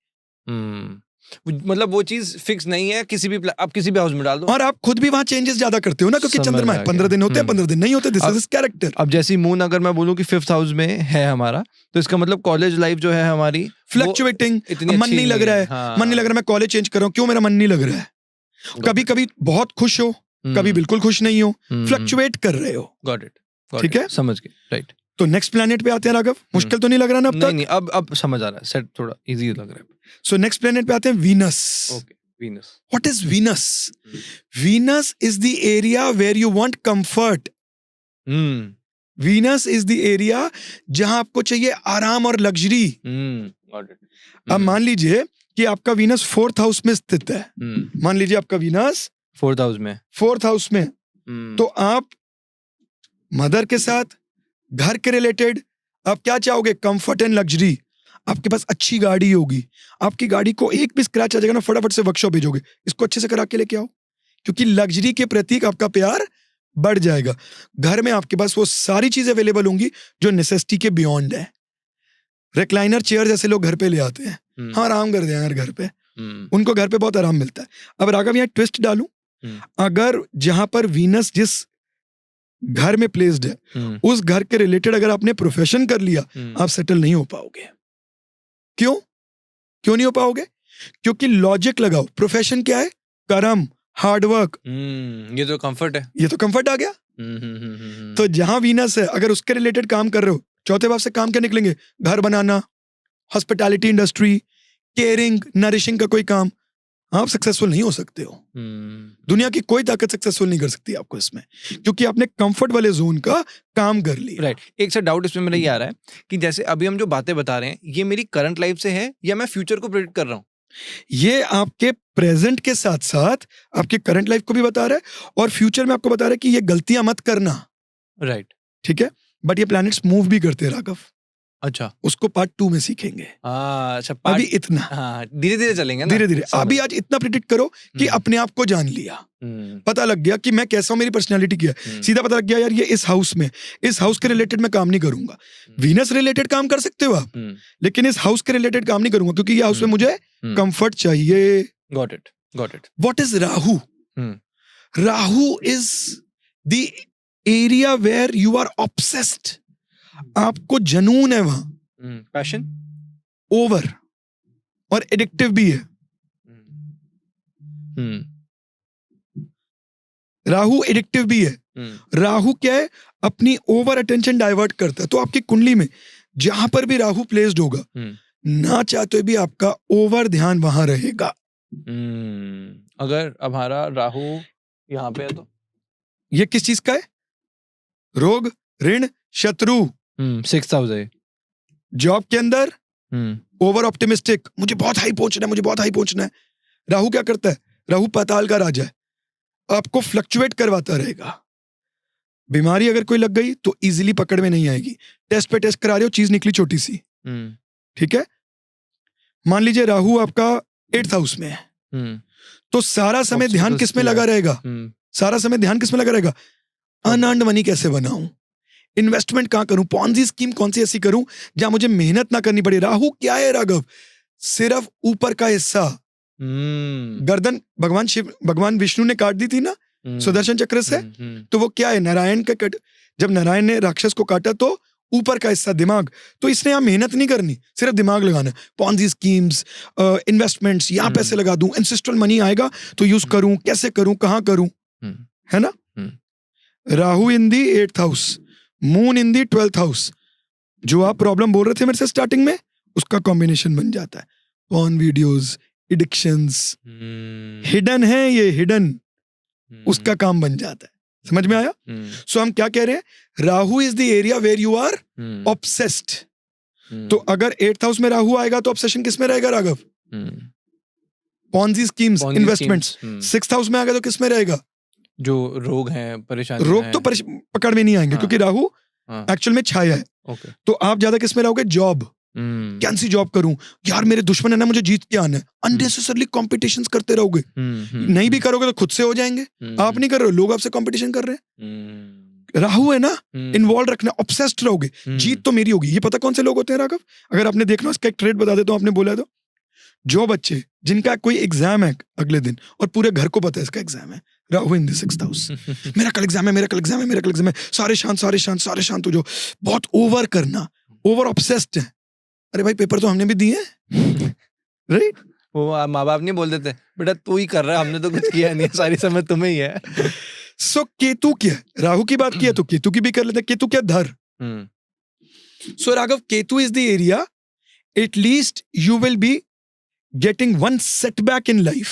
मतलब वो चीज फिक्स नहीं है, किसी भी आप किसी भी हाउस में डाल दो। और आप खुद भी वहां चेंजेस ज्यादा करते हो ना, क्योंकि चंद्रमा है, 15 दिन होते हैं, 15 दिन नहीं होते, दिस इज कैरेक्टर। अब जैसी मून अगर मैं बोलूं कि 5th हाउस में है हमारा, तो इसका मतलब कॉलेज लाइफ जो है हमारी फ्लक्चुएटिंग, मन नहीं लग रहा है, मन नहीं लग रहा, मैं कॉलेज चेंज कर रहा हूँ, क्यों मेरा मन नहीं लग रहा है? कभी कभी बहुत खुश हो, कभी बिल्कुल खुश नहीं हो, फ्लक्चुएट कर रहे हो। गॉट इट, ठीक है, समझ गए, राइट। तो नेक्स्ट प्लेनेट पे आते हैं राघव। मुश्किल तो नहीं लग रहा ना अब तक? नहीं, अब समझ आ रहा है, सेट थोड़ा इजी लग रहा है। सो नेक्स्ट प्लेनेट पे आते हैं Venus. Okay, Venus. What is Venus? Venus is the area where you want comfort. Venus is the area जहां आपको चाहिए आराम और लग्जरी। Got it. अब मान लीजिए कि आपका वीनस 4th हाउस में स्थित है। मान लीजिए आपका वीनस 4th हाउस में, 4th हाउस में, तो आप मदर के साथ, घर के रिलेटेड आप क्या चाहोगे? Comfort and luxury. आपके पास अच्छी गाड़ी होगी, आपकी गाड़ी को एक भी स्क्रैच आ जाएगा ना, फटाफट से वर्कशॉप भेजोगे, इसको अच्छे से करा के लेके आओ, क्योंकि लग्जरी के प्रतीक आपका प्यार बढ़ जाएगा। घर में आपके पास वो सारी चीजें अवेलेबल होंगी जो नेसेसिटी के बियॉन्ड है। रिक्लाइनर चेयर जैसे लोग घर पे ले आते हैं, हाँ आराम कर दे यार घर पे, उनको घर पे बहुत आराम मिलता है। अब राघव यहाँ ट्विस्ट डालूं, अगर जहां पर वीनस जिस घर में प्लेस्ड है उस घर के रिलेटेड अगर आपने प्रोफेशन कर लिया, आप सेटल नहीं हो पाओगे। क्यों नहीं हो पाओगे? क्योंकि लॉजिक लगाओ, प्रोफेशन क्या है? कर्म, हार्डवर्क। ये तो कंफर्ट है, ये तो कंफर्ट आ गया। तो जहां वीनस है अगर उसके रिलेटेड काम कर रहे हो, चौथे भाव से काम क्या निकलेंगे? घर बनाना, हॉस्पिटैलिटी इंडस्ट्री, केयरिंग, नरिशिंग का कोई काम, आप सक्सेसफुल नहीं हो सकते हो। दुनिया की कोई ताकत सक्सेसफुल नहीं कर सकती आपको इसमें, क्योंकि आपने कंफर्ट वाले जोन का काम कर लिया। राइट। एक सा डाउट इसमें मेरा ये आ रहा है कि जैसे अभी हम जो बातें बता रहे हैं, ये मेरी करंट लाइफ से है या मैं फ्यूचर को प्रेडिक्ट कर रहा हूँ? ये आपके प्रेजेंट के साथ साथ आपके करंट लाइफ को भी बता रहा है और फ्यूचर में आपको बता रहा है कि ये गलतियां मत करना। राइट। ठीक है, बट ये प्लैनेट्स मूव भी करते हैं राघव। अच्छा, उसको पार्ट 2 में सीखेंगे। अच्छा, अभी इतना, हाँ, धीरे धीरे चलेंगे ना, धीरे धीरे। अभी आज इतना प्रिडिक्ट करो कि अपने आप को जान लिया, पता लग गया कि मैं कैसा हूं, मेरी पर्सनैलिटी क्या है। सीधा पता लग गया यार ये इस हाउस में, इस हाउस के रिलेटेड मैं काम नहीं करूंगा। वीनस रिलेटेड काम कर सकते हो आप, लेकिन इस हाउस के रिलेटेड काम नहीं करूंगा, क्योंकि ये हाउस में मुझे कंफर्ट चाहिए। Got it. What is Rahu? Rahu is the area where you are obsessed. आपको जनून है वहां, पैशन, ओवर, और एडिक्टिव भी है। राहु एडिक्टिव भी है। राहु क्या है? अपनी ओवर अटेंशन डाइवर्ट करता है। तो आपकी कुंडली में जहां पर भी राहु प्लेस्ड होगा, ना चाहते भी आपका ओवर ध्यान वहां रहेगा। अगर हमारा राहु यहाँ पे है तो ये किस चीज का है? रोग, ऋण, शत्रु। 6th हाउस है। जॉब के अंदर ओवर ऑप्टिमिस्टिक, मुझे बहुत हाई पहुंचना है, मुझे बहुत हाई पहुंचना है। राहु क्या करता है? राहु पाताल का राजा है, आपको फ्लक्चुएट करवाता रहेगा। बीमारी अगर कोई लग गई तो इजीली पकड़ में नहीं आएगी। टेस्ट पे टेस्ट करा रहे हो, चीज निकली छोटी सी, ठीक है। मान लीजिए राहु आपका 8th हाउस में है, तो सारा समय ध्यान किस में लगा रहेगा? सारा समय ध्यान किस में लगा रहेगा? अनअर्न्ड मनी कैसे बनाऊं, इन्वेस्टमेंट कहां करूं, पॉन्जी स्कीम कौन सी ऐसी करूं जहां मुझे मेहनत ना करनी पड़े। राहु क्या है राघव? सिर्फ ऊपर का हिस्सा, गर्दन भगवान विष्णु ने काट दी थी ना सुदर्शन चक्र से, तो वो क्या है? नारायण का कट। जब नारायण ने राक्षस को काटा तो ऊपर का हिस्सा दिमाग, तो इसने यहाँ मेहनत नहीं करनी, सिर्फ दिमाग लगाना। पॉन्जी स्कीम्स, इन्वेस्टमेंट्स, यहाँ पैसे लगा दूं, एंसेस्ट्रल मनी आएगा तो यूज करूं, कैसे करूं, कहां करूं, है ना। राहु इन दी 8th house, moon in the 12th house. जो आप प्रॉब्लम बोल रहे थे मेरे से स्टार्टिंग में, उसका कॉम्बिनेशन बन जाता है। पॉर्न वीडियोस, एडिक्शंस, हिडन है ये, हिडन, उसका काम बन जाता है। समझ में आया? सो हम क्या कह रहे हैं? Rahu is the area where you are obsessed. तो अगर 8th हाउस में राहु आएगा तो ऑब्सेशन किस में रहेगा Raghav? Ponzi schemes, investments. 6th house में आएगा तो किस में रहेगा? जो रोग हैं, परेशानी, रोग तो पकड़ में नहीं आएंगे, क्योंकि राहु एक्चुअल में छाया है। तो आप ज्यादा किस में रहोगे? जॉब, कैसी जॉब करूं यार, मेरे दुश्मन है ना, मुझे जीत के आना है। अननेसेसरली कॉम्पिटिशंस करते रहोगे, नहीं भी करोगे तो खुद से हो जाएंगे। आप नहीं कर रहे हो, लोग आपसे कंपटीशन कर रहे हैं। राहु है ना, इन्वॉल्व रखना, ऑब्सेस्ड रहोगे, जीत तो मेरी होगी। ये पता कौन से लोग होते हैं राघव? अगर आपने देखना, इसका एक ट्रेड बता देता हूं, आपने बोला तो, जो बच्चे जिनका कोई एग्जाम है अगले दिन और पूरे घर को पता है इसका एग्जाम है, Rahu in the 6th house, मेरा कल एग्जाम है, मेरा कल एग्जाम है, मेरा कल एग्जाम है, सारे शांत हो जाओ। बहुत ओवर करना, ओवर ऑब्सेस्ड है। अरे भाई पेपर तो हमने भी दिए हैं, राइट? वो माँ बाप नहीं बोल देते, बेटा तू ही कर रहा है, हमने तो कुछ किया नहीं, सारी समय तुम्हें ही है। सो केतु क्या? राहु की बात की है तो केतु की भी कर लेते हैं। केतु क्या? धर। So Raghav, Ketu is the area, at least you will be getting one setback in life.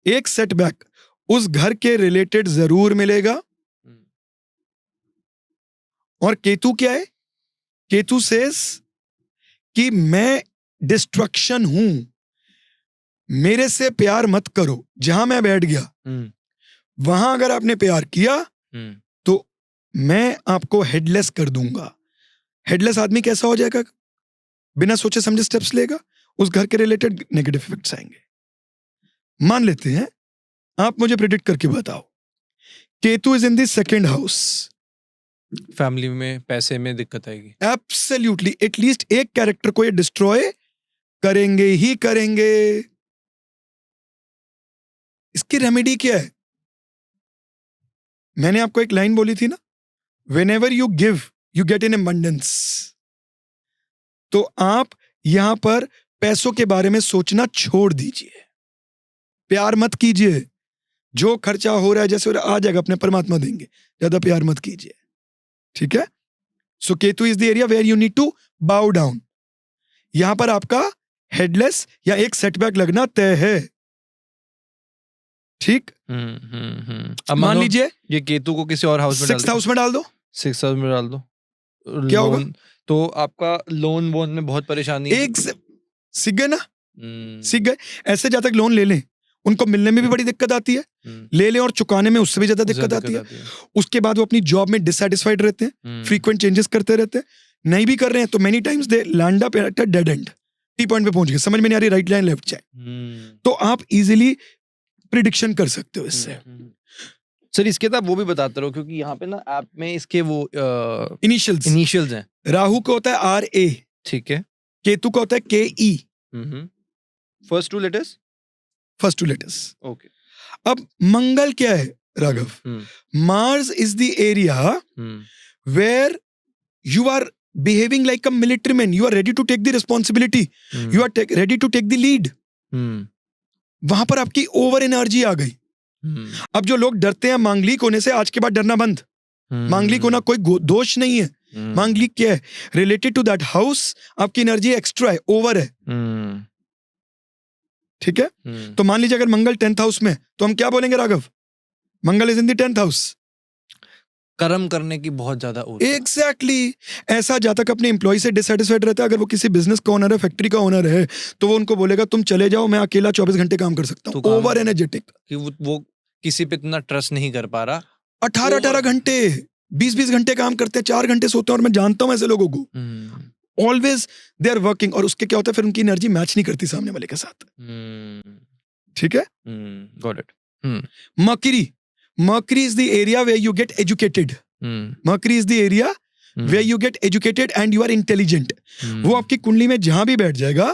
एक सेटबैक उस घर के रिलेटेड जरूर मिलेगा। और केतु क्या है? केतु सेज कि मैं डिस्ट्रक्शन हूं, मेरे से प्यार मत करो। जहां मैं बैठ गया वहां अगर आपने प्यार किया तो मैं आपको हेडलेस कर दूंगा। हेडलेस आदमी कैसा हो जाएगा? बिना सोचे समझे स्टेप्स लेगा, उस घर के रिलेटेड नेगेटिव इफेक्ट्स आएंगे। मान लेते हैं, आप मुझे प्रेडिक्ट करके बताओ, Ketu is in the 2nd house, family में पैसे में दिक्कत आएगी। एब्सोल्युटली, एटलीस्ट एक कैरेक्टर को ये डिस्ट्रॉय करेंगे ही करेंगे। इसकी रेमेडी क्या है? मैंने आपको एक लाइन बोली थी ना, whenever you give you get in abundance. तो आप यहां पर पैसों के बारे में सोचना छोड़ दीजिए, प्यार मत कीजिए। जो खर्चा हो रहा है जैसे हो रहा है, आ जाएगा, अपने परमात्मा देंगे, ज्यादा प्यार मत कीजिए, ठीक है? So Ketu is the area where you need to bow down. यहां पर आपका हेडलेस या एक सेटबैक लगना तय है, ठीक? अब मान लीजिए ये केतु को किसी और हाउस में डाल 6th हाउस में डाल दो, 6th हाउस में डाल दो, क्या होगा? तो आपका लोन वोन में बहुत परेशानी है। सीख गए ना, सीख गए। ऐसे जब तक लोन ले लें, उनको मिलने में भी बड़ी दिक्कत आती है, ले लें और चुकाने में उससे भी ज्यादा दिक्कत आती है। उसके बाद वो अपनी जॉब में डिससैटिस्फाइड रहते हैं, फ्रीक्वेंट चेंजेस करते रहते हैं, नहीं भी कर रहे हैं तो many times they land up at a dead and, T point पे पहुंच गए, समझ में नहीं आ रही राइट लाइन लेफ्ट जाए। तो आप इजीली प्रिडिक्शन कर सकते हो इससे। सर इसके तो आप वो भी बताते रहो, क्योंकि यहाँ पे ना ऐप में इसके वो इनिशियल्स हैं। राहु का होता है RA, ठीक है, केतु का होता है KE, first two letters, first two letters. Okay. अब मंगल क्या है Raghav? Mars is the area where you are behaving like a military man, you are ready to take the responsibility, you are ready to take the lead. वहां पर आपकी over energy आ गई। अब जो लोग डरते हैं मांगलिक होने से, आज के बाद डरना बंद। मांगलिक होना कोई दोष नहीं है। मांगलिक क्या है? रिलेटेड टू दैट हाउस आपकी एनर्जी एक्स्ट्रा है, ओवर है, ठीक है? तो मान लीजिए अगर मंगल 10th हाउस में, तो हम क्या बोलेंगे Raghav? Mangal is in the 10th house, कर्म करने की बहुत ज्यादा एग्जैक्टली। ऐसा जातक अपने एम्प्लॉय से डिससैटिस्फाइड रहता है, अगर वो किसी बिजनेस का ओनर है, फैक्ट्री का ओनर है, तो वो उनको बोलेगा तुम चले जाओ, मैं अकेला 24 घंटे काम कर सकता हूँ। ओवर एनर्जेटिक, कि वो किसी पे इतना ट्रस्ट नहीं कर पा रहा। 18 घंटे 20 घंटे काम करते हैं, 4 घंटे सोते हैं, और मैं जानता हूं ऐसे लोगों को। ऑलवेज दे आर वर्किंग, और उसके क्या होता है फिर उनकी एनर्जी मैच नहीं करती सामने वाले के साथ, ठीक है? Got it. Mercury is the area where you get educated. Mercury is the area where you get educated and you are intelligent. वो आपकी कुंडली में जहां भी बैठ जाएगा,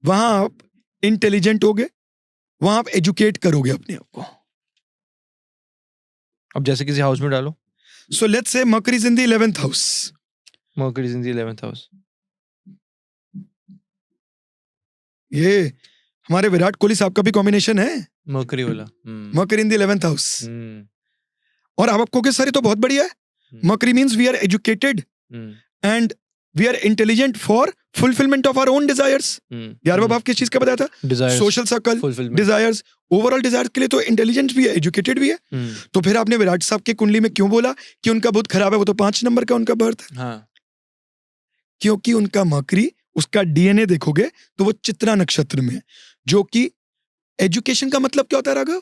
वहां आप इंटेलिजेंट होगे, वहां आप एजुकेट करोगे अपने आप को। अब जैसे किसी हाउस में डालो, so let's say Mercury is in the 11th house. Mercury is in the 11th house. ये हमारे विराट कोहली साहब का भी कॉम्बिनेशन है, मर्करी वाला। Mercury in the 11th house. और आप कहोगे सर ये तो बहुत बढ़िया है। Mercury means we are educated and we are intelligent for fulfillment of our own desires. 11वां भाव किस चीज का बताया था? Social circle, desires, overall desires के लिए तो इंटेलिजेंट भी है, एजुकेटेड भी है। तो फिर आपने विराट साहब की कुंडली में क्यों बोला कि उनका बुध खराब है? वो तो 5 नंबर का उनका बर्थ है। हाँ। क्योंकि उनका मकरी, उसका DNA देखोगे तो वो चित्रा नक्षत्र में है, जो कि एजुकेशन का मतलब क्या होता है राघव?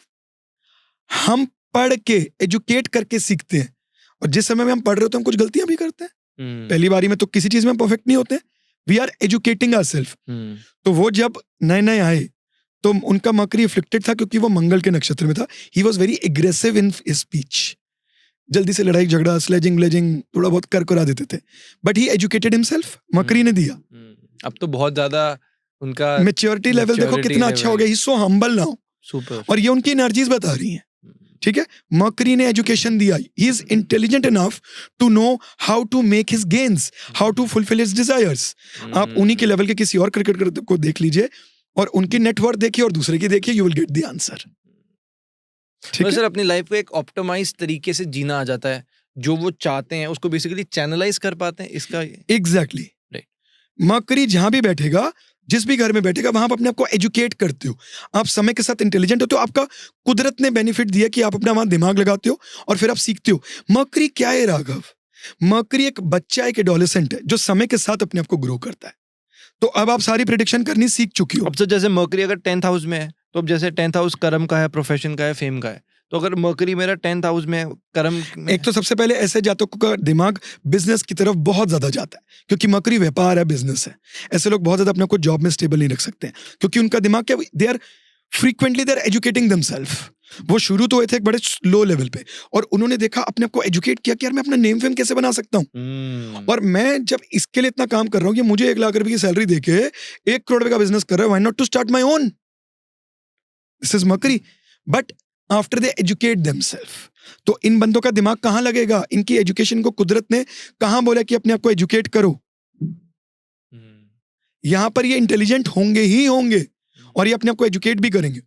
हम पढ़ के एजुकेट करके सीखते हैं, और जिस समय में हम पढ़ रहे होते हैं हम कुछ गलतियां भी करते हैं। पहली बारी में तो किसी चीज में परफेक्ट नहीं होते, वी आर एजुकेटिंग आवरसेल्फ। तो वो जब नए नए आए तो उनका मकरी अफ्लिक्टेड था, क्योंकि वो मंगल के नक्षत्र में था। He was very aggressive in speech, जल्दी से लड़ाई झगड़ा, स्लेजिंग ब्लेजिंग थोड़ा बहुत कर करा देते थे, बट ही एजुकेटेड हिमसेल्फ, मकरी ने दिया। अब तो बहुत ज्यादा उनका मैच्योरिटी लेवल देखो कितना अच्छा हो गया, ही सो हम्बल नाउ। सुपर। और ये उनकी एनर्जीज बता रही हैं, ठीक है? मकरी ने एजुकेशन दिया, he is intelligent enough to know how to make his gains, how to fulfil his desires. आप उन्हीं के लेवल के किसी और क्रिकेटर को देख लीजिए और उनकी नेटवर्क देखिए और दूसरे की देखिए, you will get the answer. ठीक है सर, अपनी लाइफ को एक ऑप्टिमाइज तरीके से जीना आ जाता है, जो वो चाहते हैं उसको बेसिकली चैनलाइज कर पाते हैं इसका। एग्जैक्टली। मकरी जहां भी बैठेगा, जिस भी घर में बैठेगा, वहां आप अपने आप को एजुकेट करते हो, आप समय के साथ इंटेलिजेंट होते हो, आपका कुदरत ने बेनिफिट दिया कि आप अपना वहां दिमाग लगाते हो और फिर आप सीखते हो। मकरी क्या है राघव? मकरी एक बच्चा, एक एडोलेसेंट है जो समय के साथ अपने आप को ग्रो करता है। तो अब आप सारी प्रेडिक्शन करनी सीख चुकी हो। अब तो जैसे मर्करी अगर 10th हाउस में है, तो अब जैसे 10th हाउस कर्म का है, प्रोफेशन का है, फेम का है, तो अगर मर्करी मेरा 10th हाउस में कर्म में, एक तो सबसे पहले ऐसे जातकों का दिमाग बिजनेस की तरफ बहुत ज्यादा जाता है, क्योंकि मकरी व्यापार है, बिजनेस है। ऐसे लोग बहुत ज्यादा अपने को जॉब में स्टेबल नहीं रख सकते हैं, क्योंकि उनका दिमाग क्या, they are frequently they are educating themselves. वो शुरू तो हुए थे एक बड़े लो लेवल पे, और उन्होंने देखा, अपने आप को एजुकेट किया कि यार मैं अपना नेम फेम कैसे बना सकता हूँ। और मैं जब इसके लिए इतना काम कर रहा हूँ कि मुझे 1 लाख रुपए की सैलरी देके 1 करोड़ रुपए का बिजनेस कर रहा है, why not to start my own? This is Mercury. But after they educate themselves, तो इन बंदों का दिमाग कहाँ लगेगा? इनकी एजुकेशन को कुदरत ने कहाँ बोला कि अपने आप को एजुकेट करो? यहां पर ये इंटेलिजेंट होंगे ही होंगे, और ये अपने आप को एजुकेट भी करेंगे।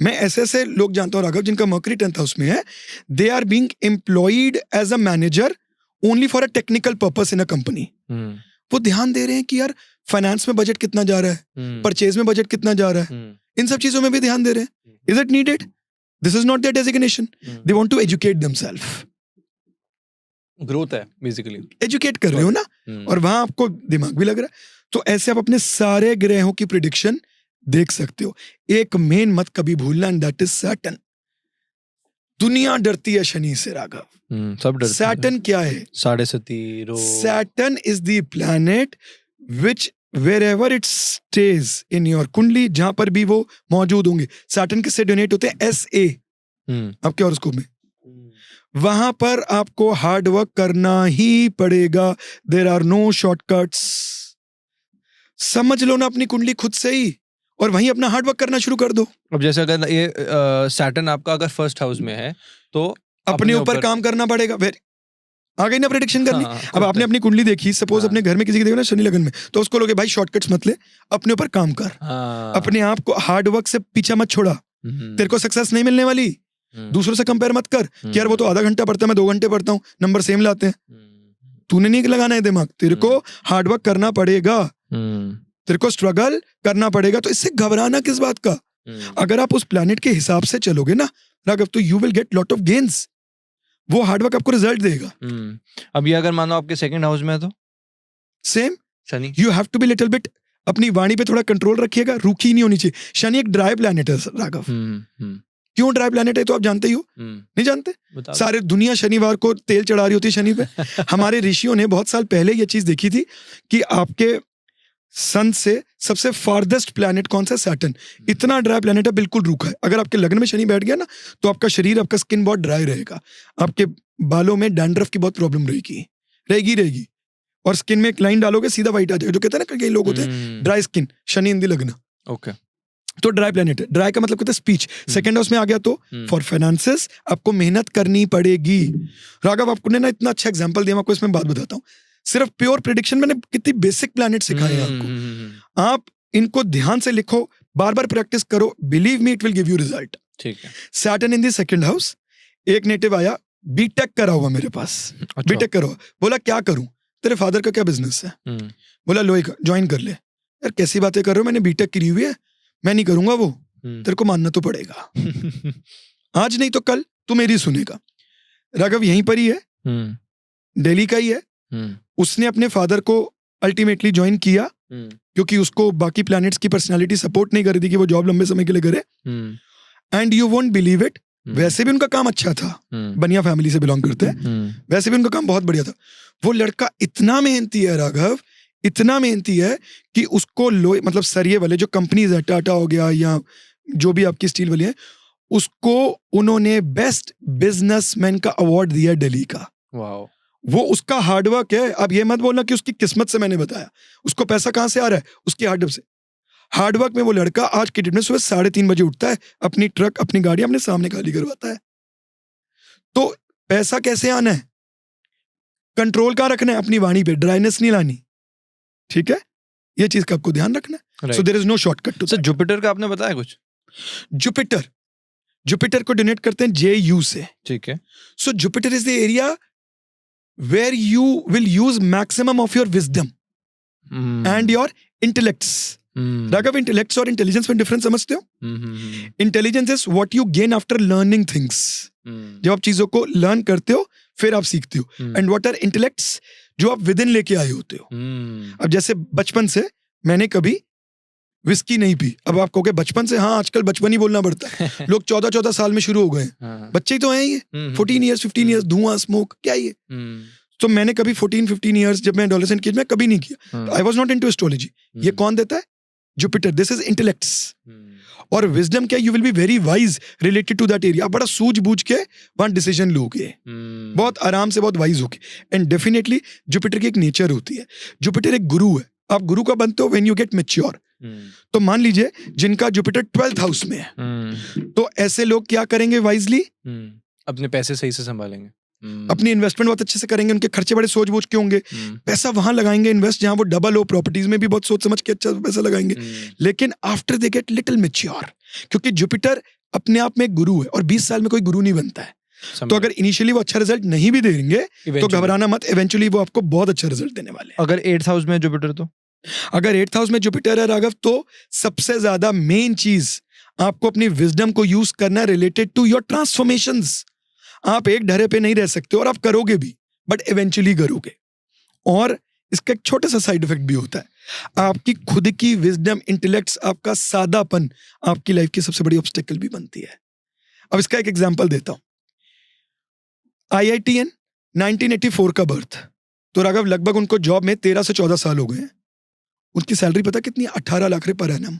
मैं ऐसे ऐसे लोग जानता हूं राघव, जिनका मर्करी 10th हाउस में है, they are being employed as a manager only for a technical purpose in a company. वो ध्यान दे रहे हैं कि यार फाइनेंस में बजट कितना जा रहा है, परचेज में बजट कितना जा रहा है, इन सब चीजों में भी ध्यान दे रहे हैं। Is it needed? This is not their designation. They want to educate themselves. Growth है बेसिकली, एजुकेट कर रहे हो ना, और वहां आपको दिमाग भी लग रहा है। तो ऐसे आप अपने सारे ग्रहों की प्रिडिक्शन देख सकते हो। एक मेन मत कभी भूलना, एंड दैट इज सैटर्न। दुनिया डरती है शनि से राघव। सब डरते हैं। सैटर्न क्या है? साढ़े सती रो। Saturn is the planet which wherever it stays in your कुंडली, जहां पर भी वो मौजूद होंगे, सैटर्न किससे डोनेट होते हैं? SA आपके हॉरोस्कोप में। वहां पर आपको हार्ड वर्क करना ही पड़ेगा। There are no shortcuts. समझ लो ना अपनी कुंडली खुद से ही, और वहीं अपना हार्ड वर्क करना शुरू कर दो। अब जैसे अगर ये सैटर्न आपका अगर फर्स्ट हाउस में है तो अपने ऊपर काम करना पड़ेगा। आ गई ना प्रेडिक्शन करनी। अब आपने अपनी कुंडली देखी, सपोज अपने घर में किसी की देखो ना शनि लगन में, तो उसको लोगे भाई शॉर्टकट्स मत ले, अपने ऊपर काम कर, अपने आप को हार्ड वर्क से पीछा मत छोड़ा। तेरे को सक्सेस नहीं मिलने वाली, दूसरों से कंपेयर मत कर कि यार वो तो आधा घंटा पढ़ता है, मैं 2 घंटे पढ़ता हूँ, नंबर सेम लाते हैं। तूने नहीं लगाना है दिमाग, तेरे को हार्ड वर्क करना पड़ेगा, तेरे को स्ट्रगल करना पड़ेगा। तो इससे घबराना किस बात का? अगर आप उस प्लैनेट के हिसाब से चलोगे ना राघव, तो you will get lot of gains. वो हार्डवर्क आपको रिजल्ट देगा। अब ये अगर मानो आपके सेकंड हाउस में है तो same Shani. You have to be little bit, अपनी वाणी पे थोड़ा कंट्रोल रखिएगा, रूखी नहीं होनी चाहिए। शनि एक ड्राई प्लैनेट है राघव। क्यों ड्राई प्लैनेट है तो आप जानते ही हो? नहीं जानते? सारे दुनिया शनिवार को तेल चढ़ा रही होती है शनि पे। हमारे ऋषियों ने बहुत साल पहले ये चीज देखी थी कि आपके सन से सबसे फारदेस्ट प्लैनेट कौन सा? सैटर्न। इतना ड्राई प्लैनेट है, बिल्कुल रूखा है। अगर आपके लग्न में शनि बैठ गया ना, तो आपका शरीर, आपका स्किन बहुत ड्राई रहेगा, आपके बालों में डैंड्रफ की बहुत प्रॉब्लम रहेगी, और स्किन में एक लाइन डालोगे सीधा व्हाइट आ जाएगा। जो कहते हैं ना कई लोग होते हैं dry skin, Shani in the लग्न। ओके, तो ड्राई प्लैनेट है। ड्राई का मतलब कहते हैं स्पीच। सेकंड हाउस में आ गया तो फॉर फाइनेंसेस आपको मेहनत करनी पड़ेगी। राघव आपको ने ना इतना अच्छा एग्जांपल दिया, मैं आपको इसमें बात बताता हूँ। सिर्फ प्योर प्रेडिक्शन मैंने कितनी बेसिक प्लैनेट सिखाए हैं आपको। आप इनको ध्यान से लिखो, बार बार प्रैक्टिस करो, believe me it will give you result. ठीक है। Saturn in the second house. एक नेटिव आया, बीटेक करा हुआ मेरे पास। बीटेक करा हुआ, बोला क्या करूं, तेरे फादर का क्या बिजनेस है? बोला लोहे का, ज्वाइन कर ले। यार कैसी बातें कर रहे हो, मैंने बीटेक करी हुई है, मैं नहीं करूंगा वो। तेरे को मानना तो पड़ेगा। आज नहीं तो कल तू मेरी सुनेगा। राघव यहीं पर ही है, दिल्ली का ही है। उसने अपने फादर को अल्टीमेटली ज्वाइन किया क्योंकि उसको बाकी प्लैनेट्स की पर्सनालिटी सपोर्ट नहीं कर रही थी कि वो जॉब लंबे समय के लिए करे। And you won't believe it, वैसे भी उनका काम अच्छा था, बनिया फैमिली से बिलोंग करते हैं, वैसे भी उनका काम बहुत बढ़िया था। वो लड़का इतना मेहनती है राघव, इतना मेहनती है कि उसको लोहे मतलब सरिये वाले जो कंपनीज है, टाटा हो गया या जो भी आपकी स्टील वाली है, उसको उन्होंने बेस्ट बिजनेसमैन का अवार्ड दिया दिल्ली का। वाओ। वो उसका हार्डवर्क है। अब ये मत बोलना कि उसकी किस्मत से मैंने बताया, उसको पैसा कहां से आ रहा है, उसकी हार्डवर्क से। हार्डवर्क में वो लड़का आज की डेट में सुबह 3:30 बजे उठता है, अपनी ट्रक अपनी गाड़ी अपने सामने खाली करवाता है। तो पैसा कैसे आना है, कंट्रोल कहां रखना है, अपनी वाणी पे, ड्राइनेस नहीं लानी। ठीक है, ये चीज का आपको ध्यान रखना है। So there is no shortcut to. Sir Jupiter का आपने बताया कुछ? जुपिटर को डोनेट करते हैं JU से। ठीक है। So Jupiter is the area where you will use maximum of your wisdom and your intellects. Raghav, intellects और इंटेलिजेंस में डिफरेंस समझते हो? Intelligence is what you gain after learning things. जब आप चीजों को लर्न करते हो फिर आप सीखते हो। एंड व्हाट आर इंटेलेक्ट्स, जो आप विद इन लेके आए होते हो। अब जैसे बचपन से मैंने कभी विस्की नहीं पी। अब आप कहोगे बचपन से, हाँ आजकल बचपन ही बोलना पड़ता है। लोग 14-14 साल में शुरू हो गए, बच्चे ही तो हैं ये, 14 ईयर्स 15 ईयर्स, धुआं स्मोक क्या ये। तो मैंने कभी 14-15 ईयर्स जब मैं एडोलेसेंट किया, मैं कभी नहीं किया। I was not into astrology. ये कौन देता है? जुपिटर। This is intellects. और विजडम क्या, you will be very wise related to that area. आप बड़ा सूझबूझ के वहां डिसीजन लोगे, बहुत आराम से, बहुत वाइज होके। एंड डेफिनेटली जुपिटर की एक नेचर होती है, जुपिटर एक गुरु है। आप गुरु का बनते हो व्हेन यू गेट मैच्योर। तो मान लीजिए जिनका जुपिटर 12th हाउस में है, तो ऐसे लोग क्या करेंगे वाइजली, अपने पैसे सही से संभालेंगे, अपनी इन्वेस्टमेंट बहुत अच्छे से करेंगे, उनके खर्चे बड़े सोच बूझ के होंगे, पैसा वहां लगाएंगे इन्वेस्ट जहां वो डबल हो, प्रॉपर्टीज में भी बहुत सोच समझ के अच्छा पैसा लगाएंगे। लेकिन after they get little mature, क्योंकि जुपिटर अपने आप में एक गुरु है और 20 साल में कोई गुरु नहीं बनता है। तो अगर इनिशियली वो अच्छा रिजल्ट नहीं भी देंगे तो घबराना मत, इवेंचुअली वो आपको बहुत अच्छा रिजल्ट देने वाले हैं। अगर 8th हाउस में जुपिटर, तो अगर 8th हाउस में जुपिटर है राघव, तो सबसे ज्यादा मेन चीज आपको अपनी विजडम को यूज करना है रिलेटेड टू योर ट्रांसफॉर्मेशंस। आप एक ढरे पे नहीं रह सकते और आप करोगे भी, बट इवेंचुअली करोगे। और इसका एक छोटा सा साइड इफेक्ट भी होता है, आपकी खुद की विजडम, इंटेलेक्ट्स, आपका सादापन आपकी लाइफ की सबसे बड़ी ऑब्स्टेकल भी बनती है। अब इसका एक एग्जांपल देता हूं। IITN 1984 का बर्थ, तो राघव लगभग उनको जॉब में 13 से 14 साल हो गए हैं। उनकी सैलरी पता कितनी, 18 लाख रुपए पर एनम।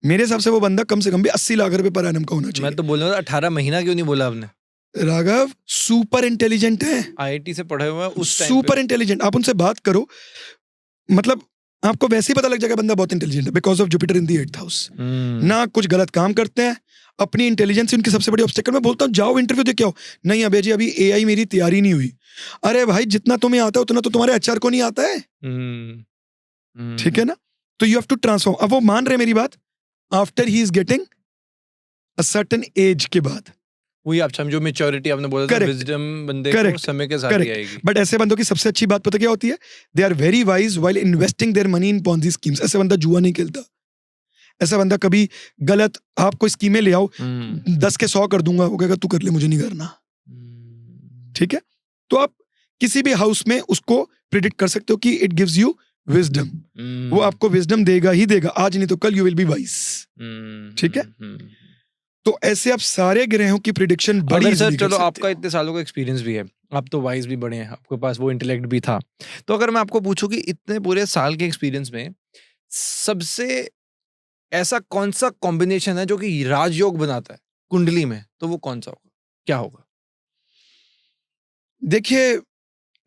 मेरे हिसाब से वो बंदा कम से कम भी 80 लाख रुपए पर एनम का होना चाहिए। मैं तो बोल रहा था 18 महीना क्यों नहीं बोला आपने? राघव सुपर इंटेलिजेंट है, IIT से पढ़े हुए हैं उस टाइम सुपर इंटेलिजेंट। आप उनसे बात करो, मतलब आपको वैसे ही पता लग जाएगा बंदा बहुत इंटेलिजेंट है, because of Jupiter in the 8th house. ना कुछ गलत काम करते हैं, अपनी इंटेलिजेंस उनकी सबसे बड़ी ऑब्स्टेकल। मैं बोलता हूँ जाओ इंटरव्यू दे के आओ, नहीं अबे जी अभी AI मेरी तैयारी नहीं हुई। अरे भाई जितना तुम्हें आता है उतना तो तुम्हारे HR को नहीं आता है, ठीक है ना? तो यू हैव टू ट्रांसफॉर्म। अब वो मान रहे मेरी बात, after he is getting a certain age के बाद। वही आप समझो मैच्योरिटी आपने बोला था, विजडम बंदे को समय के साथ ही आएगी। बट ऐसे बंदों की सबसे अच्छी बात पता क्या होती है, they are very wise while investing their money in Ponzi schemes. ऐसे बंदा जुआ नहीं खेलता, ऐसा बंदा कभी गलत आप कोई स्कीमें ले आओ 10 के 100 कर दूंगा, वो कहेगा तू कर ले मुझे नहीं करना, ठीक है? तो आप किसी भी हाउस में उसको प्रिडिक्ट कर सकते हो कि इट गिव्स यू विजडम, वो आपको विजडम देगा ही देगा, आज नहीं तो कल यू विल बी वाइज, ठीक है? तो ऐसे आप सारे ग्रहों की प्रिडिक्शन बड़ी सर, चलो आपका इतने सालों का एक्सपीरियंस भी है, आप तो वाइज भी बड़े हैं, आपके पास वो इंटेलेक्ट भी था, तो अगर मैं आपको पूछूं कि इतने पूरे साल के एक्सपीरियंस में सबसे ऐसा कौन सा कॉम्बिनेशन है जो कि राजयोग बनाता है कुंडली में, तो वो कौन सा होगा, क्या होगा? देखिए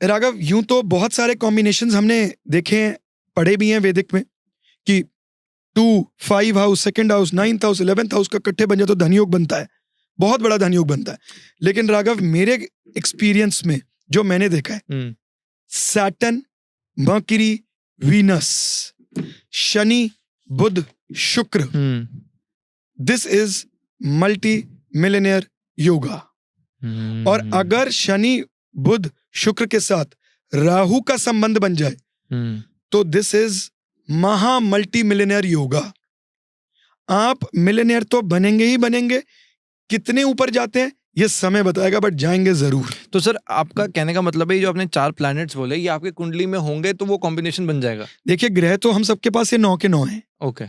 राघव, यूं तो बहुत सारे कॉम्बिनेशंस हमने देखे हैं, पढ़े भी हैं वैदिक में कि 2, 5 house, 2nd house, 9th house, 11th house का इकट्ठे बन जाए तो धनयोग बनता है, बहुत बड़ा धनयोग बनता है। लेकिन राघव मेरे एक्सपीरियंस में जो मैंने देखा है, सैटर्न, मर्क्यूरी, वीनस, शनि, बुध, शुक्र, this is multi millionaire yoga. और अगर शनि, बुध, शुक्र के साथ राहु का संबंध बन जाए तो दिस इज महा मल्टी मिलियनियर योगा। आप मिलियनियर तो बनेंगे ही बनेंगे, कितने ऊपर जाते हैं ये समय बताएगा, बट जाएंगे जरूर। तो सर आपका कहने का मतलब है, ये जो आपने 4 प्लैनेट्स बोले ये आपके कुंडली में होंगे तो वो कॉम्बिनेशन बन जाएगा? देखिए ग्रह तो हम सबके पास ये 9 के 9 हैं। ओके।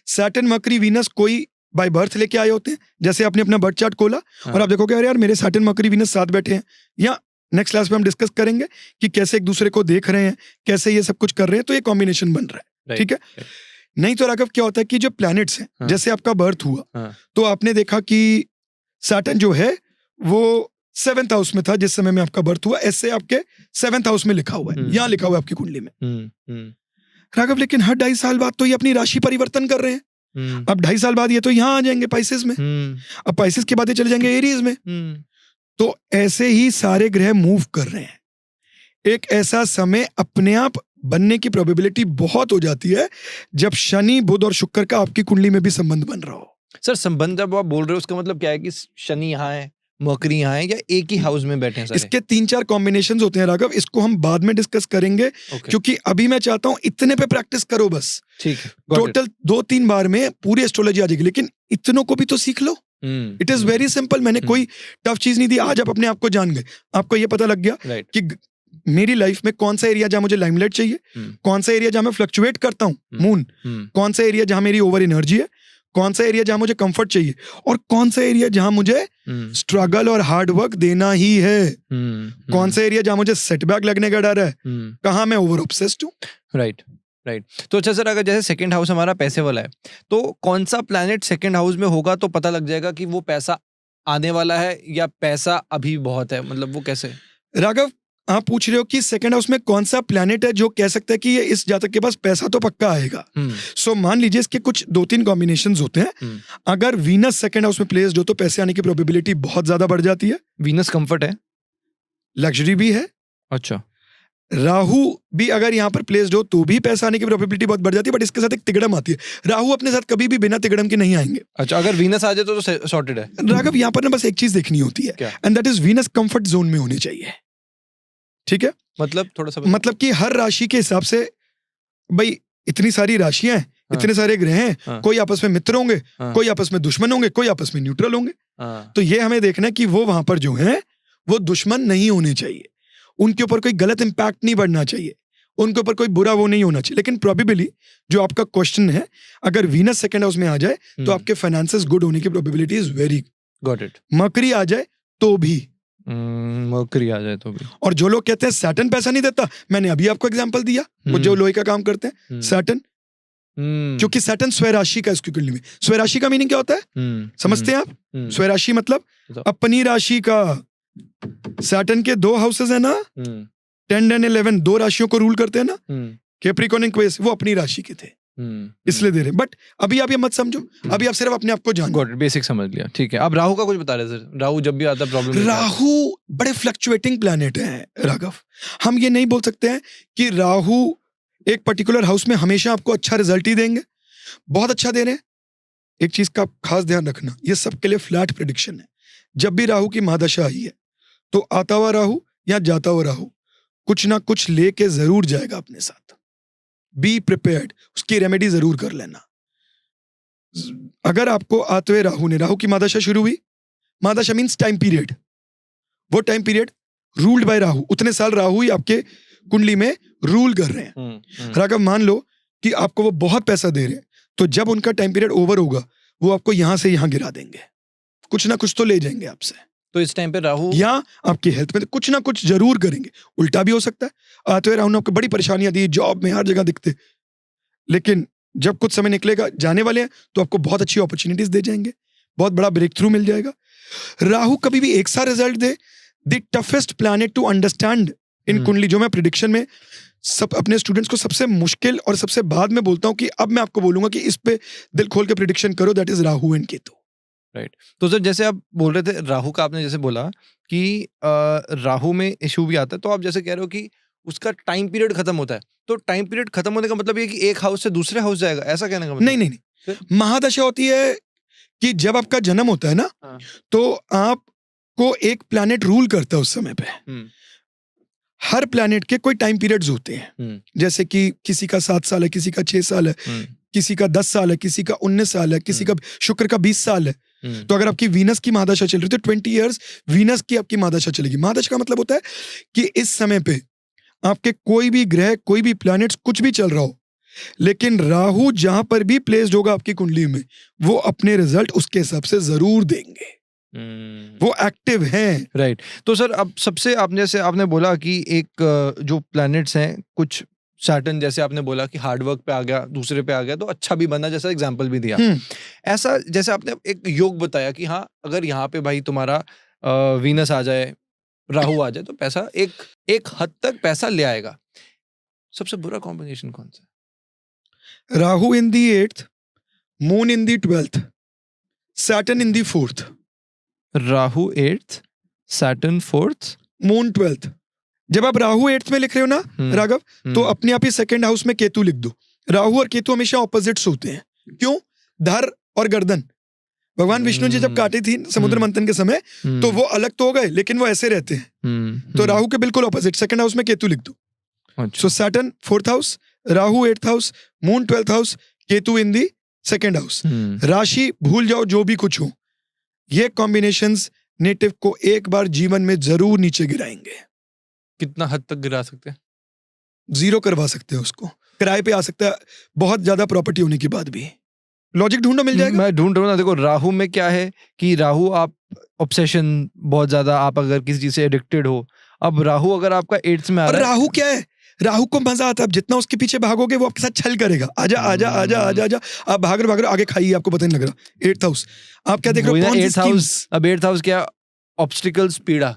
सैटर्न, मर्क्यूरी, वीनस कोई बाय बर्थ लेके आए होते हैं, जैसे आपने अपना बर्थ चार्ट खोला और आप देखोगे अरे यार मेरे सैटर्न, मर्क्यूरी, वीनस साथ बैठे हैं। या नेक्स्ट क्लास में हम डिस्कस करेंगे कि कैसे एक दूसरे को देख रहे हैं, कैसे ये सब कुछ कर रहे हैं, तो ये कॉम्बिनेशन बन रहा है, ठीक है? नहीं तो राघव क्या होता है कि जो प्लैनेट्स हैं, जैसे आपका बर्थ हुआ तो आपने देखा कि सैटर्न जो है वो 7th हाउस में था जिस समय में आपका बर्थ हुआ, ऐसे आपके 7th हाउस में लिखा हुआ है, यहाँ लिखा हुआ है आपकी कुंडली में। राघव लेकिन हर 2.5 साल बाद तो ये अपनी राशि परिवर्तन कर रहे हैं। अब 2.5 साल बाद ये तो यहाँ आ जाएंगे पाइसेस में, अब पाइसेस के बाद ये चले जाएंगे एरीज में। तो ऐसे ही सारे ग्रह मूव कर रहे हैं। एक ऐसा समय अपने आप बनने की प्रोबेबिलिटी बहुत हो जाती है जब शनि, बुध और शुक्र का आपकी कुंडली में भी संबंध बन रहा हो। सर संबंध जब आप बोल रहे हो उसका मतलब क्या है कि शनि यहाँ है, मर्क्यूरी यहाँ है, या एक ही हाउस में बैठे हैं सारे? इसके 3-4 कॉम्बिनेशंस होते हैं राघव, इसको हम बाद में डिस्कस करेंगे, क्योंकि अभी मैं चाहता हूं इतने पे प्रैक्टिस करो बस। ठीक है, टोटल 2-3 बार में पूरी एस्ट्रोलॉजी आ जाएगी, लेकिन इतनों को भी तो सीख लो। इट इज वेरी सिंपल, मैंने कोई टफ चीज नहीं दी। आज आप अपने आप को जान गए, आपको ये पता लग गया कि मेरी लाइफ में कौन सा एरिया जहां मुझे लाइमलाइट चाहिए, कौन सा एरिया जहां मैं फ्लक्चुएट करता हूं, मून, कौन सा एरिया जहां मेरी ओवर एनर्जी है, कौन सा एरिया जहां मुझे कंफर्ट चाहिए, और कौन सा एरिया जहां मुझे स्ट्रगल और हार्ड वर्क देना ही है, कौन सा एरिया जहां मुझे सेटबैक लगने का डर है, कहां मैं ओवर ऑब्सेस्ड हूं। राइट। तो अच्छा सर, अगर जैसे सेकंड हाउस हमारा पैसे वाला है, तो कौन सा प्लैनेट सेकंड हाउस में होगा तो पता लग जाएगा कि वो पैसा आने वाला है या पैसा अभी बहुत है, मतलब वो कैसे? राघव, आप पूछ रहे हो कि सेकंड हाउस में कौन सा प्लैनेट है जो कह सकता है कि ये इस जातक के पास पैसा तो पक्का आएगा। सो मान लीजिए इसके कुछ 2-3 कॉम्बिनेशंस होते हैं। अगर वीनस सेकंड हाउस में प्लेस्ड हो तो पैसे आने की प्रोबेबिलिटी बहुत ज्यादा बढ़ जाती है। वीनस कंफर्ट है, लग्जरी भी है। अच्छा। राहु भी अगर यहाँ पर प्लेस्ड हो तो भी पैसा आने की प्रोबेबिलिटी बहुत बढ़ जाती है, बट इसके साथ एक तिगड़म आती है। राहु अपने साथ कभी भी बिना तिगड़म के नहीं आएंगे। अच्छा, अगर वीनस आ जाए तो सॉर्टेड है। राघव, यहाँ पर ना बस एक चीज देखनी होती है, and that is Venus comfort zone में होनी चाहिए। ठीक है, मतलब थोड़ा सा मतलब कि हर राशि के हिसाब से, भाई इतनी सारी राशियां हैं, इतने सारे ग्रह हैं, कोई आपस में मित्र होंगे, कोई आपस में दुश्मन होंगे, कोई आपस में न्यूट्रल होंगे। तो ये हमें देखना है कि वो वहां पर जो है वो दुश्मन नहीं होने चाहिए, उनके ऊपर कोई गलत इंपैक्ट नहीं बढ़ना चाहिए, उनके ऊपर कोई बुरा वो नहीं होना चाहिए। लेकिन प्रोबेबली जो आपका क्वेश्चन है, अगर वीनस सेकंड हाउस में आ जाए तो आपके फाइनेंसेस गुड होने की probability is very. Got it. मकरी आ जाए तो भी, मकरी आ जाए तो भी। और जो लोग कहते हैं सैटर्न पैसा नहीं देता, मैंने अभी आपको एग्जांपल दिया, वो जो लोहे का काम करते हैं सैटर्न, क्योंकि सैटर्न स्वराशि का इसकी कुंडली में। स्वराशि का मीनिंग क्या होता है समझते हैं आप? स्वराशि मतलब अपनी राशि का। सैटर्न के 2 हाउसेस है ना, 10 एंड 11, 2 राशियों को रूल करते हैं ना, कैप्रिकॉर्न एंड एक्वेरियस, वो अपनी राशि के थे, इसलिए दे रहे। बट अभी आप ये मत समझो, अभी आप सिर्फ अपने आप को जानो। बेसिक समझ लिया, ठीक है। अब राहु का कुछ बता रहे सर, राहु जब भी आता है प्रॉब्लम। राहु बड़े फ्लक्चुएटिंग प्लैनेट है राघव। हम ये नहीं बोल सकते हैं कि राहु एक पर्टिकुलर हाउस में हमेशा आपको अच्छा रिजल्ट ही देंगे, बहुत अच्छा दे रहे हैं। एक चीज का खास ध्यान रखना, ये सबके लिए फ्लैट प्रेडिक्शन है। जब भी राहु की महादशा आई है तो आता हुआ राहु या जाता हुआ राहु कुछ ना कुछ लेके जरूर जाएगा अपने साथ। बी प्रिपेयर्ड, उसकी रेमेडी जरूर कर लेना। अगर आपको आते हुए राहु ने, राहु की महादशा शुरू हुई, महादशा मीन्स टाइम पीरियड, वो time period ruled by Rahu, उतने साल राहु ही आपके कुंडली में रूल कर रहे हैं। राघव, मान लो कि आपको वो बहुत पैसा दे रहे हैं, तो जब उनका टाइम पीरियड ओवर होगा वो आपको यहां से यहां गिरा देंगे, कुछ ना कुछ तो ले जाएंगे आपसे। तो इस टाइम पे राहु या आपकी हेल्थ में तो कुछ ना कुछ जरूर करेंगे। उल्टा भी हो सकता है, आते हुए राहु ने आपको बड़ी परेशानियां दी, जॉब में हर जगह दिखते, लेकिन जब कुछ समय निकलेगा, जाने वाले हैं, तो आपको बहुत अच्छी अपॉर्चुनिटीज दे जाएंगे, बहुत बड़ा ब्रेक थ्रू मिल जाएगा। राहु कभी भी एक सा रिजल्ट दे। The toughest planet to understand in kundli, जो मैं प्रिडिक्शन में सब अपने स्टूडेंट्स को सबसे मुश्किल और सबसे बाद में बोलता हूं कि अब मैं आपको बोलूंगा कि इस पे दिल खोल के प्रिडिक्शन करो, that is Rahu and Ketu. Right. तो सर जैसे आप बोल रहे थे राहु का, आपने जैसे बोला कि राहु में इशू भी आता है, तो आप जैसे कह रहे हो कि उसका टाइम पीरियड खत्म होता है, तो टाइम पीरियड खत्म होने का मतलब ये कि एक हाउस से दूसरे हाउस जाएगा, ऐसा कहने का मतलब? नहीं, महादशा होती है कि जब आपका जन्म होता है ना, तो आपको एक प्लैनेट रूल करता है उस समय पे। हर प्लैनेट के कोई टाइम पीरियड्स होते हैं, जैसे कि किसी का 7 साल है, किसी का 6 साल है, किसी का 10 साल है, किसी का 19 साल है, किसी का शुक्र का 20 साल है। तो अगर आपकी वीनस की महादशा चल रही है तो 20 इयर्स वीनस की आपकी महादशा चलेगी। महादशा का मतलब होता है कि इस समय पे आपके कोई भी ग्रह, कोई भी प्लैनेट्स, कुछ भी चल रहा हो, लेकिन राहु जहां पर भी प्लेस्ड होगा आपकी कुंडली में, वो अपने रिजल्ट उसके हिसाब से जरूर देंगे। वो एक्टिव हैं। राइट। तो सर अब सबसे आपने जैसे आपने बोला कि एक जो प्लैनेट्स हैं, कुछ सैटर्न जैसे आपने बोला कि हार्ड वर्क पे आ गया, दूसरे पे आ गया तो अच्छा भी बना, जैसा एग्जांपल भी दिया। ऐसा जैसे आपने एक योग बताया कि हाँ, अगर यहाँ पे भाई तुम्हारा वीनस आ जाए, राहु आ जाए, तो पैसा एक हद तक पैसा ले आएगा। सबसे बुरा कॉम्बिनेशन कौन सा? राहु इन दी 8th, moon in the 12th, Saturn in the 4th। Rahu 8th, Saturn 4th, moon 12th। जब आप राहु 8th में लिख रहे हो ना राघव, तो अपने आप ही सेकंड हाउस में केतु लिख दो। राहु और केतु हमेशा ऑपोजिट्स होते हैं। क्यों? धर और गर्दन। भगवान विष्णु जी जब काटी थी समुद्र मंथन के समय, तो वो अलग तो हो गए, लेकिन वो ऐसे रहते हैं। तो राहु के बिल्कुल ऑपोजिट सेकंड हाउस में केतु लिख दो। So Saturn 4th house, Rahu 8th house, moon 12th house, Ketu in the second house. राशि भूल जाओ, जो भी कुछ हो, ये कॉम्बिनेशंस नेटिव को एक बार जीवन में जरूर नीचे गिराएंगे। कितना हद तक गिरा सकते हैं? 0 करवा सकते हैं उसको, किराए पे आ सकता है, बहुत ज्यादा प्रॉपर्टी होने के बाद भी। लॉजिक ढूंढो, मिल जाएगा। मैं ढूंढ रहा हूँ ना। देखो राहु में क्या है कि राहु आप ऑब्सेशन बहुत ज्यादा, आप अगर किसी चीज से एडिक्टेड हो। अब राहु अगर आपका 8th में आ रहा है, राहु क्या है? राहु को मजा आता है, आप जितना उसके पीछे भागोगे वो आपके साथ छल करेगा, आजा आजा आजा आजा आजा, आप भाग रहे आगे खाइए, आपको पता नहीं लग रहा। 8th हाउस आप क्या देख रहे हो? Ponzi 8th schemes। हाउस, अब 8th हाउस क्या? ऑब्स्टिकल्स, पीड़ा।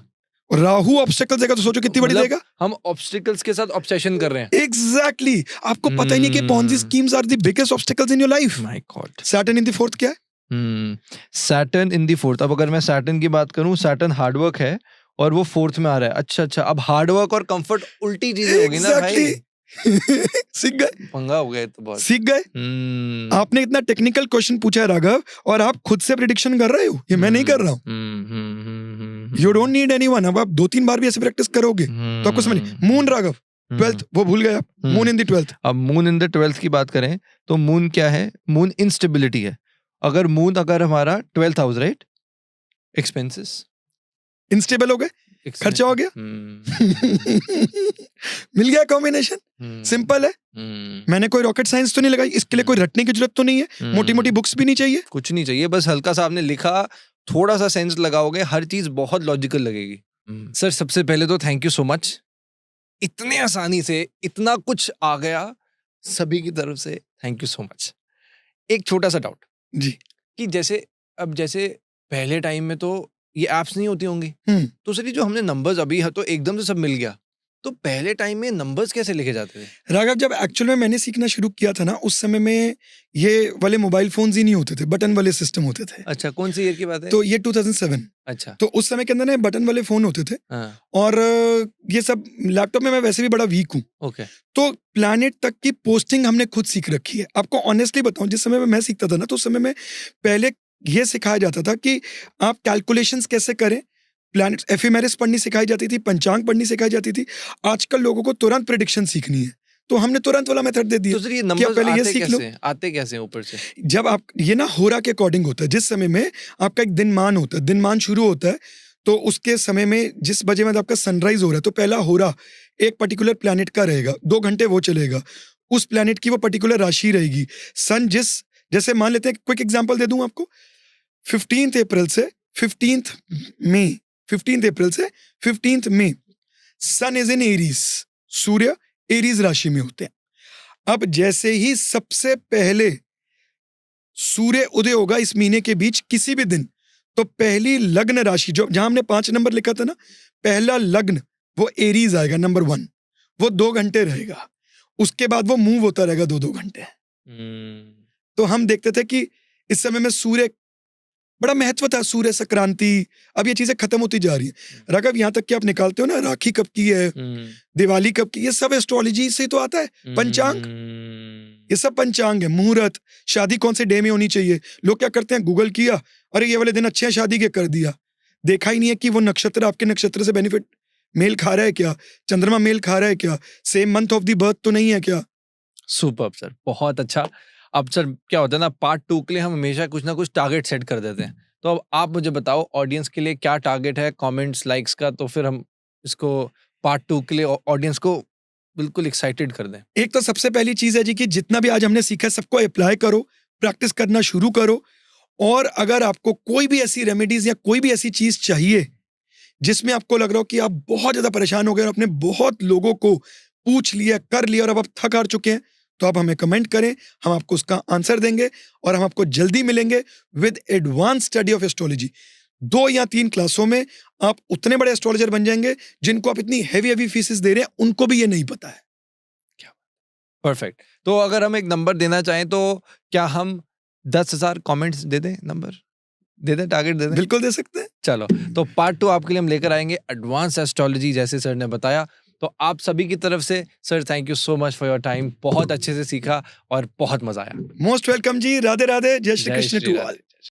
राहु ऑब्स्टेकल देगा तो सोचो कितनी बड़ी मतलब देगा। हम ऑब्स्टिकल्स के साथ ऑब्सेशन कर रहे हैं। एग्जैक्टली आपको पता ही नहीं कि Ponzi schemes are the biggest obstacles in your life। My God. Saturn in the 4th क्या है? सैटर्न इन दी 4th। अब अगर मैं सैटर्न की बात करूं, सैटर्न हार्डवर्क है और वो 4th में आ रहा है। अच्छा, अब हार्डवर्क और कंफर्ट उल्टी चीजें होगी ना भाई। सीख गए, पंगा हो गया तो बहुत। सीख गए। आपने इतना टेक्निकल क्वेश्चन पूछा है राघव, और आप खुद से प्रिडिक्शन कर रहे हो, ये मैं नहीं कर रहा हूँ। You don't need anyone. अब आप 2-3 बार भी ऐसे प्रैक्टिस करोगे तो आपको समझ। मून राघव 12th, वो भूल गए आप। Moon in the 12th। अब मून इन द 12th की बात करें तो मून क्या है? मून इंस्टेबिलिटी है। अगर मून अगर हमारा 12th house, right, expenses, instable हो गए, खर्चा हो गया। मिल गया कॉम्बिनेशन, सिंपल है। मैंने कोई रॉकेट साइंस तो नहीं लगाई, इसके लिए कोई रटने की जरूरत तो नहीं है, मोटी मोटी बुक्स भी नहीं चाहिए, कुछ नहीं चाहिए, बस हल्का सा आपने लिखा, थोड़ा सा सेंस लगाओगे, हर चीज बहुत लॉजिकल लगेगी। सर सबसे पहले तो थैंक यू सो मच, इतने आसानी से इतना कुछ आ गया सभी की तरफ से, थैंक यू सो मच। एक छोटा सा डाउट जी, कि जैसे पहले टाइम में तो ये एप्स नहीं होती होंगी, तो सर ये जो हमने नंबर्स अभी है तो एकदम से सब मिल गया, तो पहले टाइम में नंबर्स कैसे लिखे जाते थे? राघव जब एक्चुअल में मैंने सीखना शुरू किया था ना, उस समय में ये वाले मोबाइल फोन्स ही नहीं होते थे, बटन वाले सिस्टम होते थे। अच्छा, कौन सी ईयर की बात है? तो ये 2007। अच्छा, तो उस समय के अंदर ना बटन वाले फोन होते थे। हाँ, और ये सब लैपटॉप में मैं वैसे भी बड़ा वीक हूँ। ओके, तो प्लैनेट तक की पोस्टिंग हमने खुद सीख रखी है। आपको ऑनेस्टली बताऊं, जिस समय में मैं सीखता था ना, तो उस समय में पहले ये सिखाया जाता था कि आप कैलकुलेशंस कैसे करें, प्लैनेट एफिमेरिस पढ़नी सिखाई जाती थी, पंचांग पढ़नी सिखाई जाती थी। आजकल लोगों को तुरंत प्रेडिक्शन सीखनी है, तो हमने तुरंत वाला मेथड दे दिया। तो सर ये नंबर्स पहले ये आते सीख लो। कैसे? आते कैसे हैं ऊपर से? जब आप ये ना होरा के अकॉर्डिंग होता है, जिस समय में आपका एक दिनमान होता है, दिनमान शुरू होता है, तो उसके समय में जिस बजे में आपका सनराइज हो रहा है, तो पहला होरा एक पर्टिकुलर प्लैनेट का रहेगा, 2 घंटे वो चलेगा, उस प्लैनेट की वो पर्टिकुलर राशि रहेगी। सन जैसे मान लेते हैं, क्विक एग्जांपल दे दूं आपको, 15 अप्रैल से 15 मई, 15 अप्रैल से 15 मई सन इज इन एरीज, सूर्य एरीज राशि में होते हैं। अब जैसे ही सबसे पहले सूर्य उदय होगा इस महीने के बीच किसी भी दिन, तो पहली लग्न राशि जो जहां हमने 5 नंबर लिखा था ना, पहला लग्न वो एरीज आएगा, नंबर 1, वो 2 घंटे रहेगा, उसके बाद वो मूव होता रहेगा 2-2 घंटे। तो हम देखते थे कि इस समय में सूर्य बड़ा महत्व था, सूर्य संक्रांति, अब ये चीजें खत्म होती जा रही है। राघव यहाँ तक कि आप निकालते हो ना, राखी कब की है, दिवाली कब की, ये सब एस्ट्रोलॉजी से तो आता है। पंचांग, ये सब पंचांग है। मुहूर्त, शादी कौन से डे में होनी चाहिए, लोग क्या करते हैं, गूगल किया, अरे ये वाले दिन अच्छे हैं शादी के, कर दिया, देखा ही नहीं है कि वो नक्षत्र आपके नक्षत्र से बेनिफिट मेल खा रहा है क्या, चंद्रमा मेल खा रहा है क्या, same month of the birth तो नहीं है क्या। सुपर्ब सर, बहुत अच्छा। अब सर क्या होता है ना, पार्ट 2 के लिए हम हमेशा कुछ ना कुछ टारगेट सेट कर देते हैं, तो अब आप मुझे बताओ ऑडियंस के लिए क्या टारगेट है, कमेंट्स, लाइक्स का, तो फिर हम इसको पार्ट 2 के लिए ऑडियंस को बिल्कुल एक्साइटेड कर दें। एक तो सबसे पहली चीज है जी कि जितना भी आज हमने सीखा है सबको अप्लाई करो, प्रैक्टिस करना शुरू करो, और अगर आपको कोई भी ऐसी रेमेडीज या कोई भी ऐसी चीज चाहिए जिसमें आपको लग रहा हो कि आप बहुत ज्यादा परेशान हो गए और आपने बहुत लोगों को पूछ लिया, कर लिया और अब आप थक हार चुके हैं, तो आप हमें कमेंट करें, हम आपको उसका आंसर देंगे और हम आपको जल्दी मिलेंगे with advance study of astrology. 2 या 3 क्लासों में आप उतने बड़े एस्ट्रोलॉजर बन जाएंगे जिनको आप इतनी हैवी फीसेस दे रहे हैं उनको भी ये नहीं पता है। क्या परफेक्ट। तो अगर हम एक नंबर देना चाहें तो क्या हम 10,000 कमेंट्स दे दें, नंबर दे दें, टारगेट दे दें? बिल्कुल दे सकते हैं। चलो, तो पार्ट 2 आपके लिए हम लेकर आएंगे एडवांस एस्ट्रोलॉजी, जैसे सर ने बताया। तो आप सभी की तरफ से sir thank you so much for your time, बहुत अच्छे से सीखा और बहुत मजा आया। मोस्ट वेलकम जी, राधे राधे, जय श्री जय कृष्ण श्री टू राधे। ऑल।